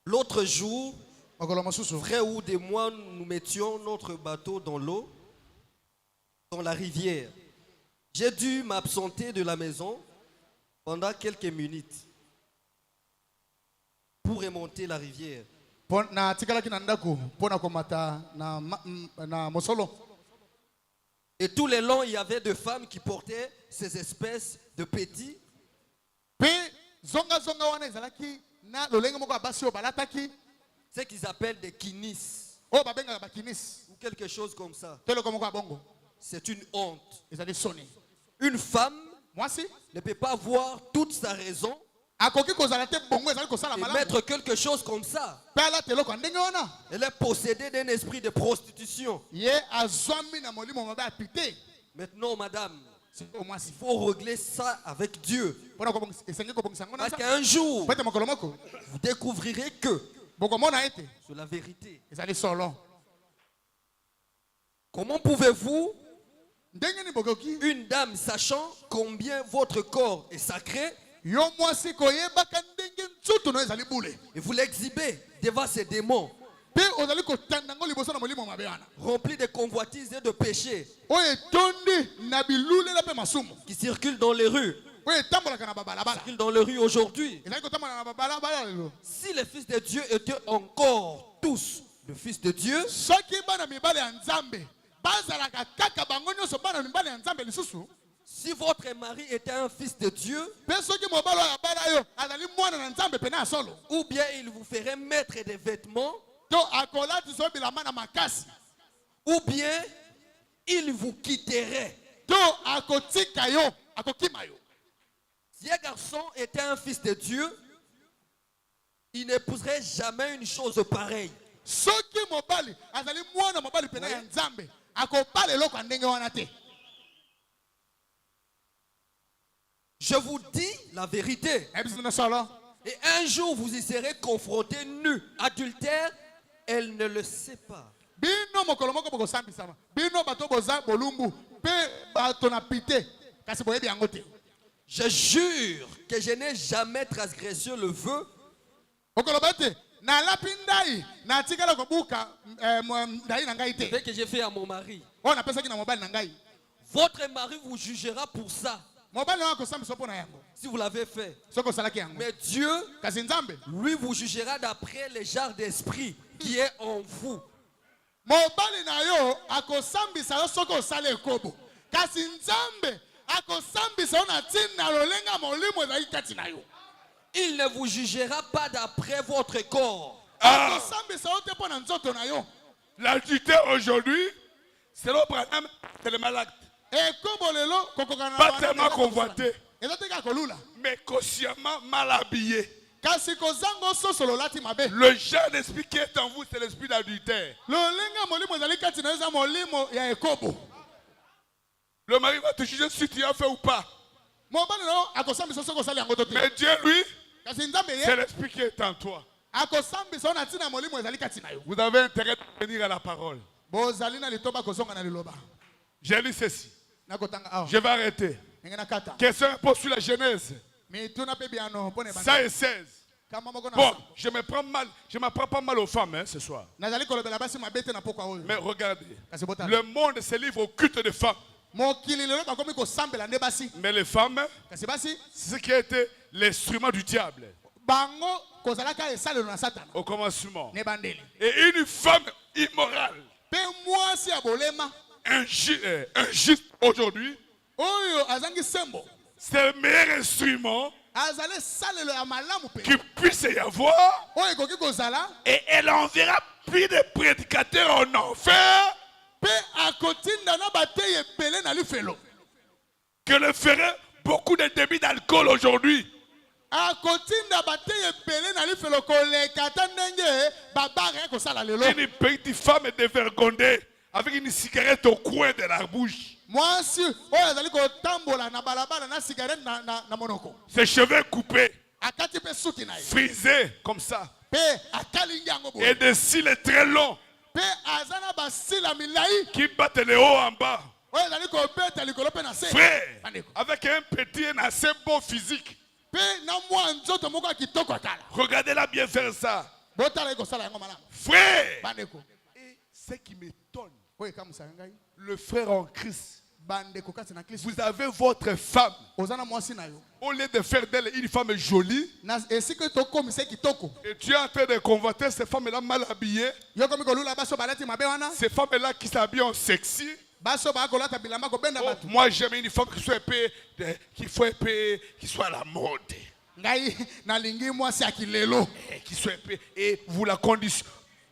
L'autre jour, frère ou des mois, nous mettions notre bateau dans l'eau, dans la rivière. J'ai dû m'absenter de la maison pendant quelques minutes pour remonter la rivière. Et tout le long, il y avait des femmes qui portaient ces espèces de petits ce qu'ils appellent des kinis ou quelque chose comme ça. C'est une honte. Une femme ne peut pas voir toute sa raison et mettre quelque chose comme ça. Elle est possédée d'un esprit de prostitution. Maintenant, madame, il faut régler ça avec Dieu. Parce qu'un jour, vous découvrirez que c'est la vérité. Comment pouvez-vous, une dame sachant combien votre corps est sacré, et vous l'exhibez devant ces démons remplis de convoitises et de péchés qui circulent dans les rues, aujourd'hui? Si les fils de Dieu étaient encore tous le fils de Dieu, si votre mari était un fils de Dieu, ou bien il vous ferait mettre des vêtements, ou bien il vous quitterait. Si un garçon était un fils de Dieu, il n'épouserait jamais une chose pareille. Je vous dis la vérité. Et un jour, vous y serez confrontés nus. Adultère, elle ne le sait pas. Je jure que je n'ai jamais transgressé le vœu que j'ai fait à mon mari. Votre mari vous jugera pour ça, si vous l'avez fait. Mais Dieu, lui, vous jugera d'après le genre d'esprit qui est en vous. Il ne vous jugera pas d'après votre corps. L'adultère aujourd'hui, c'est le problème, c'est le malade. Pas tellement convoité, mais consciemment mal habillé. Le genre d'esprit qui est en vous, c'est l'esprit d'adultère. Le mari va te juger si tu as fait ou pas. mobali no akosambisa soko sali yango to te. Mais Dieu, lui, Kasi nzambe c'est ye l'esprit qui est en toi. akosambisa ona tina molimo ezali kati na yo. Vous avez intérêt de venir à la parole. Bozali na litoba kozonga na liloba. J'ai lu ceci. Nakotanga awa. Je vais arrêter. Ngena kata. Question pose sur la Genèse. Mais tuna pe biano pone bana. 100 et 16. Kama moko na. Bon, je me prends pas mal aux femmes hein, ce soir. Nazali kolobela basi mabete na pokwa oyo. Mais regardez, Kasi bota. le monde se livre au culte des femmes. Mokili lelo bakomi kosambela nde basi. Mais les femmes, Kasi basi c'est ce qui a été l'instrument du diable bango kozalaka esalelo na satana. au commencement. Ne bandeli. Et une femme immorale, Pe mwasi ya bolema un juste aujourd'hui, oyo azangi sembo. c'est le meilleur instrument Azale salelo ya malamu pe. qu'il puisse y avoir. Oyo ekoki kozala Et elle enverra plus de prédicateurs en enfer pe akotinda na bateye ebele na lifelo. que le ferait beaucoup de débits d'alcool aujourd'hui. Akotinda bateye ebele na lifelo koleka ta ndenge babare kosala lelo. Une petite femme dévergondée avec une cigarette au coin de la bouche. Mwasi oyo azali kotambola na balabala na cigarette na monoko. Ses cheveux coupés, Akati pe suki na ye. frisés comme ça. Pe akalingi yango Et boye. des cils très longs Pe azana basila milai. qui battent le haut en bas. Oyo azali kobeta likolo pe na se. Frère, Bandeko. avec un petit et assez beau physique. Pe na mwa nzoto moko ya kitoko akala. Regardez-la bien faire ça. Botala ekosala yango malamu. Frère, Bandeko. et ce qui m'étonne, Oyo ekamusa ngai. le frère en Christ, Bandeko kati na Kristo. vous avez votre femme. Ozana mwasi na yo. Au lieu de faire d'elle une femme jolie, Na esika tokomisa kitoko. et tu es en train de convoiter ces femmes-là mal habillées, Yo komi kolula baso balati mabe wana. ces femmes-là qui s'habillent en sexy. Baso ba kolata bilamba kobenda Oh, batu. moi, j'aime une femme qui soit épée, qui soit à la mode, Ngai nalingi mwasi ya kilelo. qui soit épée, et vous la condition,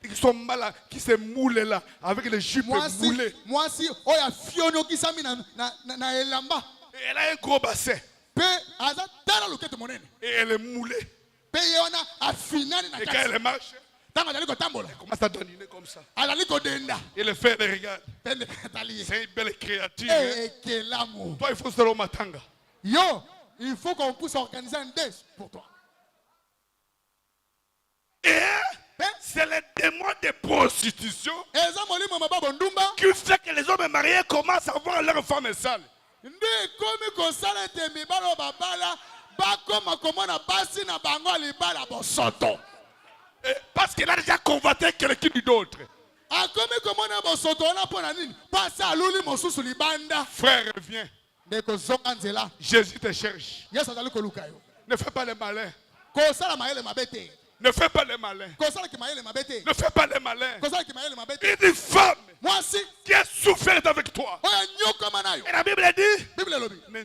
qui sont mal, qui se moulent là, avec les jupes moulées. Mwasi oya fiono kisami na elamba. Et elle a un gros bassin, Pe aza tala loketo monene. et elle est moulée. Pe yona afinani na Et quand kati. elle marche, Tango azali kotambola. elle commence à donner comme ça. Azali kodenda. Et le frère les regarde. Pende katali. C'est une belle créature. Hein. Eh kelamu. Toi, il faut se le matanga. Yo, il faut qu'on puisse organiser un dé pour toi. Et Pe c'est le démon de prostitution eza molimo mababo ndumba. qui fait que les hommes mariés commencent à voir leur femme sale. Nde komi kosala ete mibala oyo babala bakoma komona basi na bango ya libala bosoto. Et parce qu'elle a déjà convoité quelqu'un d'autre. Akomi komona bosoto wana mpo na nini? Pasi aluli mosusu libanda. Frère, reviens. Nde kozonga nzela. Jésus te cherche. Yesu azali koluka yo. Ne fais pas le malin. Kosala mayele mabe te. Ne fais pas le malin. Kosala ki mayele mabe te. Ne fais pas le malin. Kosala ki mayele mabe te. Une femme Mwasi qui a souffert avec toi. oyo nyokoma na yo. Et la Bible dit, Bible elobi. ne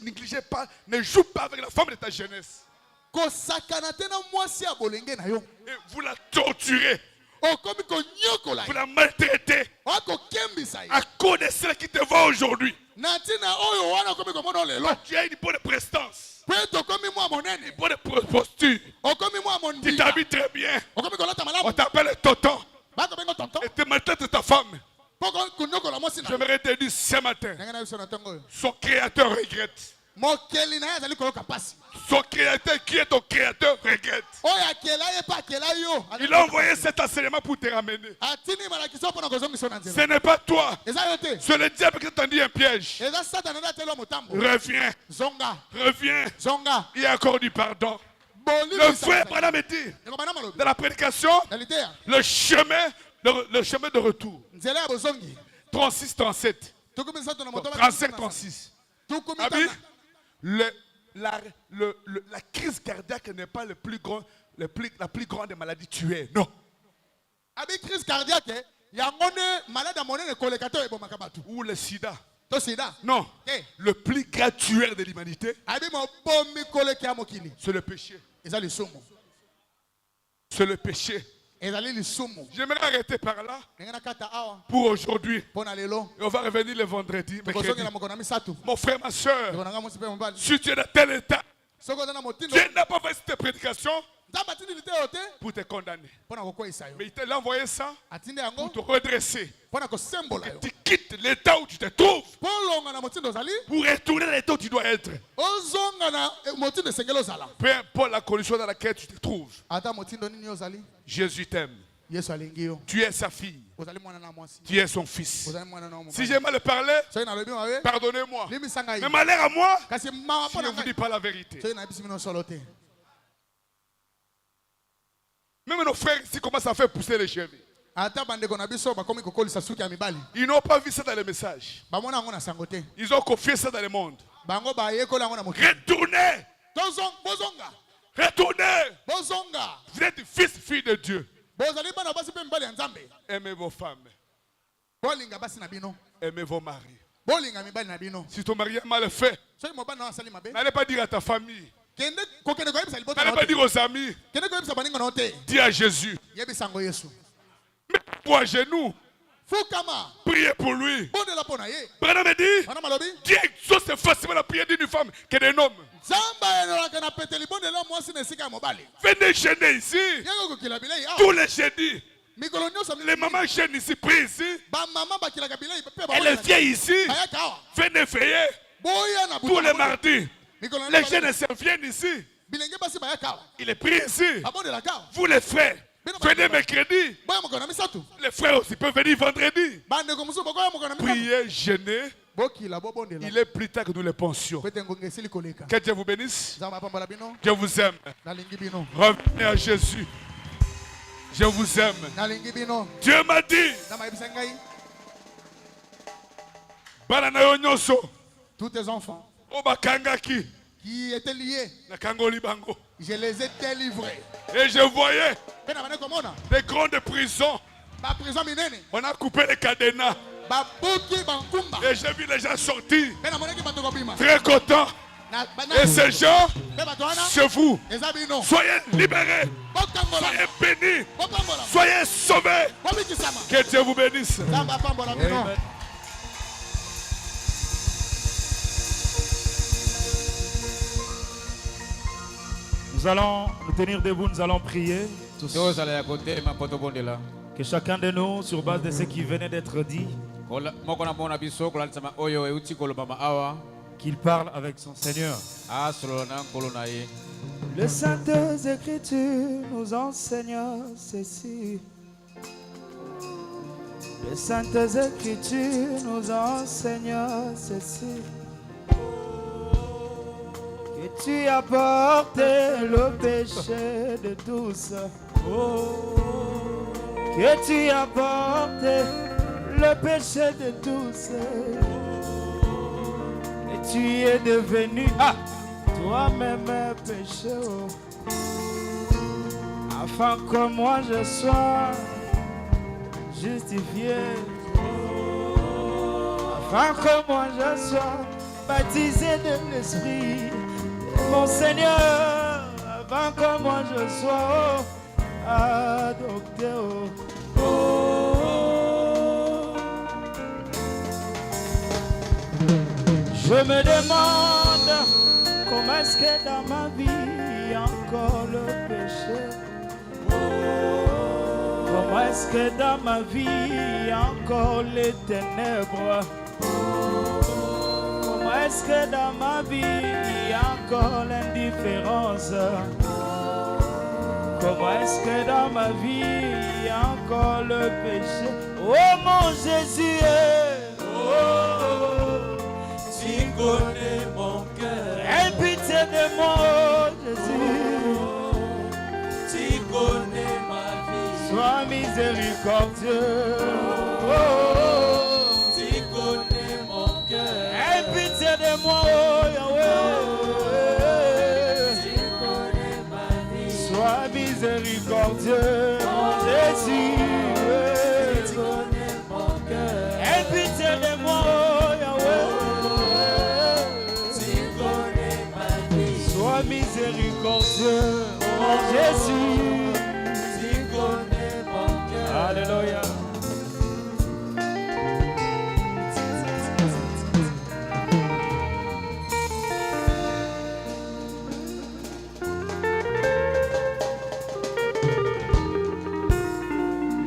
négligez pas, ne joue pas avec la femme de ta jeunesse. Kosakana te na mwasi ya bolenge na yo. Et vous la torturez, Okomi konyokola vous ye. la maltraitez Okokembisa ye. à cause de celle qui te voit aujourd'hui. Na ntina oyo wana okomi komona lelo. Tu as une bonne prestance, Pe tokomi mwa monene. une bonne posture. Okomi mwa Tu mondila. t'habilles très bien. Okomi kolata On malamu. t'appelle tonton. Bakobengo tonton. Et tu maltraites ta femme. Poko kunyokola mwasi na yo. J'aimerais te dire ce matin, Ndenge na biso na ntongo oyo. son créateur regrette. Mokeli na ye azali koloka pasi. Son créateur, qui est ton créateur, regrette. Oyo akela ye pa akela yo. Il a envoyé cet enseignement pour te ramener. Atini malakiso mpona kozongisa na nzela. Ce n'est pas toi. Eza yo te. C'est le diable qui t'a dit un piège. Eza satana nde ateli yo motambo. Reviens, Zonga. reviens. Zonga. Il y a encore du pardon. Bolimi Le bisa frère bisa. Branham dit, Eko bana malobi. dans la prédication, Na litea. le chemin de retour. Nzela ya bozongi. 36, 37. Tukumi sato na moto. 35, 36. Tukumi Abi, tana. la crise cardiaque n'est pas la plus grande maladie tuée. Non. Abi crise cardiaque. Yango nde malade ya monene koleka to ebomaka bato. Ou le sida. To sida. Non. Eh. Le plus grand tueur de l'humanité, Abi mobomi koleka ya mokili. c'est le péché. Eza lisumu. C'est le péché. Ezali lisumu. J'aimerais arrêter par là Ndenge na kata awa. pour aujourd'hui. Pona lelo. Et on va revenir le vendredi. mercredi. Kozongela mokona misatu. Mon frère, ma soeur, Ndeko nanga mwasi pe mobali. si tu es dans tel état, Soko na motindo. Dieu n'a pas fait cette prédication Nzamba tindi lite yote. pour pour te condamner. Mpona kokweyisa yo. Mais il t'a envoyé ça Atinde yango pour te redresser. mpona kosembola yo. Tu quittes l'état où tu te trouves Mpo olonga na motindo ozali pour retourner à l'état où tu dois être. ozonga na motindo esengeli ozala. Peu importe la condition dans laquelle tu te trouves, Ata motindo nini ozali Jésus t'aime. Yesu alingi yo. Tu es sa fille. Ozali mwana na mwasi. Tu es son fils. Ozali mwana na mwana. Si j'ai mal parlé, Soki nalobi mabe pardonnez-moi. limbisa ngai. Mais malheur à moi Kasi mawa si je mpona ne vous ngai dis pas la vérité. soki nayebisi bino solo te. Même nos frères ici commencent à faire pousser les cheveux. Ata bandeko na biso bakomi kokolisa suki ya mibali. Ils n'ont pas vu ça dans les messages. Bamona yango na sango te. Ils ont confié ça dans le monde. Bango bayekola yango na mokili. Retournez! Bozonga. Retournez! Bozonga. Vous êtes fils, fille de Dieu. Bozali bana basi pe mibali ya Nzambe. Aimez vos femmes. Bolinga basi na bino. Aimez vos maris. Bolinga mibali na bino. Si ton mari est mal fait, Soki mobali na asali mabe. n'allez pas dire à ta famille. Kende kokende koyebisa libota na N'allez pas ote. dire aux amis. Kende koyebisa baninga na ote. Dis à Jésus. Yebisa yango Yesu. Mettez-vous à genoux. Fukama. Priez pour lui. Bondela pona ye. Branham me dit, Wana malobi. Dieu exauce facilement la prière d'une femme que d'un homme. Zamba enolaka na peteli bondela mwasi na esika ya mobali. Venez gêner ici. Yango kokila bilei. Tous les jeudis. Mikolo nyonso Les mamans gênent ici, prient ici. ba mama bakilaka bilei pe Et les vieilles ici. bayaka awa. Venez veiller. Boya na Tous les mardis. Mikolo Les nyonso jeunes sœurs viennent ici. bilenge basi bayaka awa. Il est pris ici. Babondelaka awa. Vous les frères, venez mercredi. Boya mokolo na misato. Les frères aussi peuvent venir vendredi. Bandeko mosusu bokoya mokolo na misato. Priez, jeûnez. Bokila bobondela. Il est plus tard que nous le pensions. Pete ngonga esili koleka. Que Dieu vous bénisse. Nzambe apambola bino. Dieu vous aime. Nalingi bino. Revenez à Jésus. Je vous aime. Nalingi bino. Dieu m'a dit, Nzambe ayebisa ngai. bana na yo nyonso, Tous tes enfants obakangaki, qui étaient liés, nakangoli bango. je les ai délivrés. Et je voyais Pe na bane komona. des grandes prisons. Ba prison minene. On a coupé les cadenas. Ba buki bankumba. Et j'ai vu les gens sortir. Pe na monaki bato kobima. Très contents. Na Et ces gens, pe bato wana. c'est vous. Eza bino. Soyez libérés. Bokambola. Soyez bénis. Bokambola. Soyez sauvés. Bobikisama. Que Dieu vous bénisse. Nzambe apambola bino. Nous allons nous tenir debout, nous allons prier. Tous. Que chacun de nous, sur base de ce qui venait d'être dit, qu'il parle avec son Seigneur. Les Saintes Écritures nous enseignent ceci. Les Saintes Écritures nous enseignent ceci. Que tu as porté le péché de tous. Que tu as porté le péché de tous. Et tu es devenu toi-même péché. Afin que moi je sois justifié. Afin que moi je sois baptisé de l'Esprit. Mon Seigneur, avant que moi je sois adopté. Je me demande comment est-ce que dans ma vie il y a encore le péché. Comment est-ce que dans ma vie il y a encore les ténèbres. Comment est-ce que dans ma vie il y a encore l'indifférence. Comment est-ce que dans ma vie il y a encore le péché. Oh mon Jésus, tu connais mon cœur. Aie pitié de moi, oh Jésus. Tu connais ma vie. Sois miséricordieux. Tu connais mon cœur. Aie pitié de moi, oh Yahweh. Tu connais ma vie. Sois miséricordieux, mon Jésus. Tu connais mon cœur. Aie pitié de moi, oh Yahweh. Sois miséricordieux, mon Jésus. Tu connais mon cœur. Alléluia.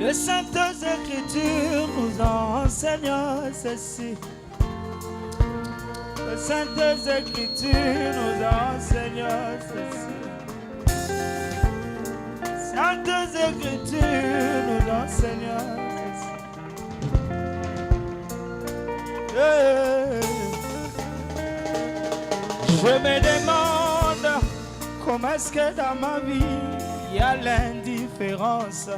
Les saintes écritures nous enseignent ceci. Les saintes écritures nous enseignent ceci. Les saintes écritures nous enseignent ceci. Je me demande comment est-ce que dans ma vie il y a l'indifférence.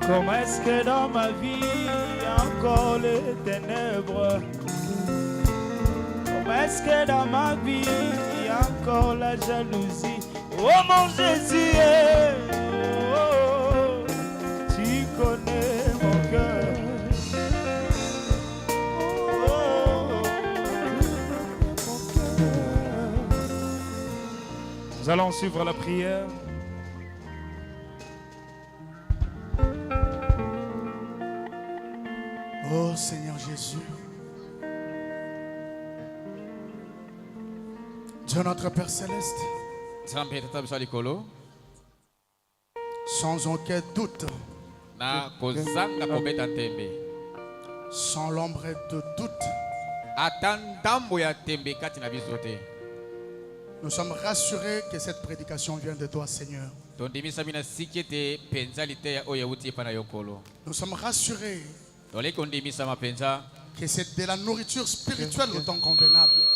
Comment est-ce que dans ma vie il y a encore les ténèbres? Comment est-ce que dans ma vie il y a encore la jalousie? Oh mon Jésus, oh, tu connais mon cœur. Oh, mon cœur. Nous allons suivre la prière. Oh Seigneur Jésus, Dieu notre Père Céleste, sans aucun doute, sans l'ombre de doute, nous sommes rassurés que cette prédication vient de toi, Seigneur. Nous sommes rassurés que c'est de la nourriture spirituelle le temps convenable.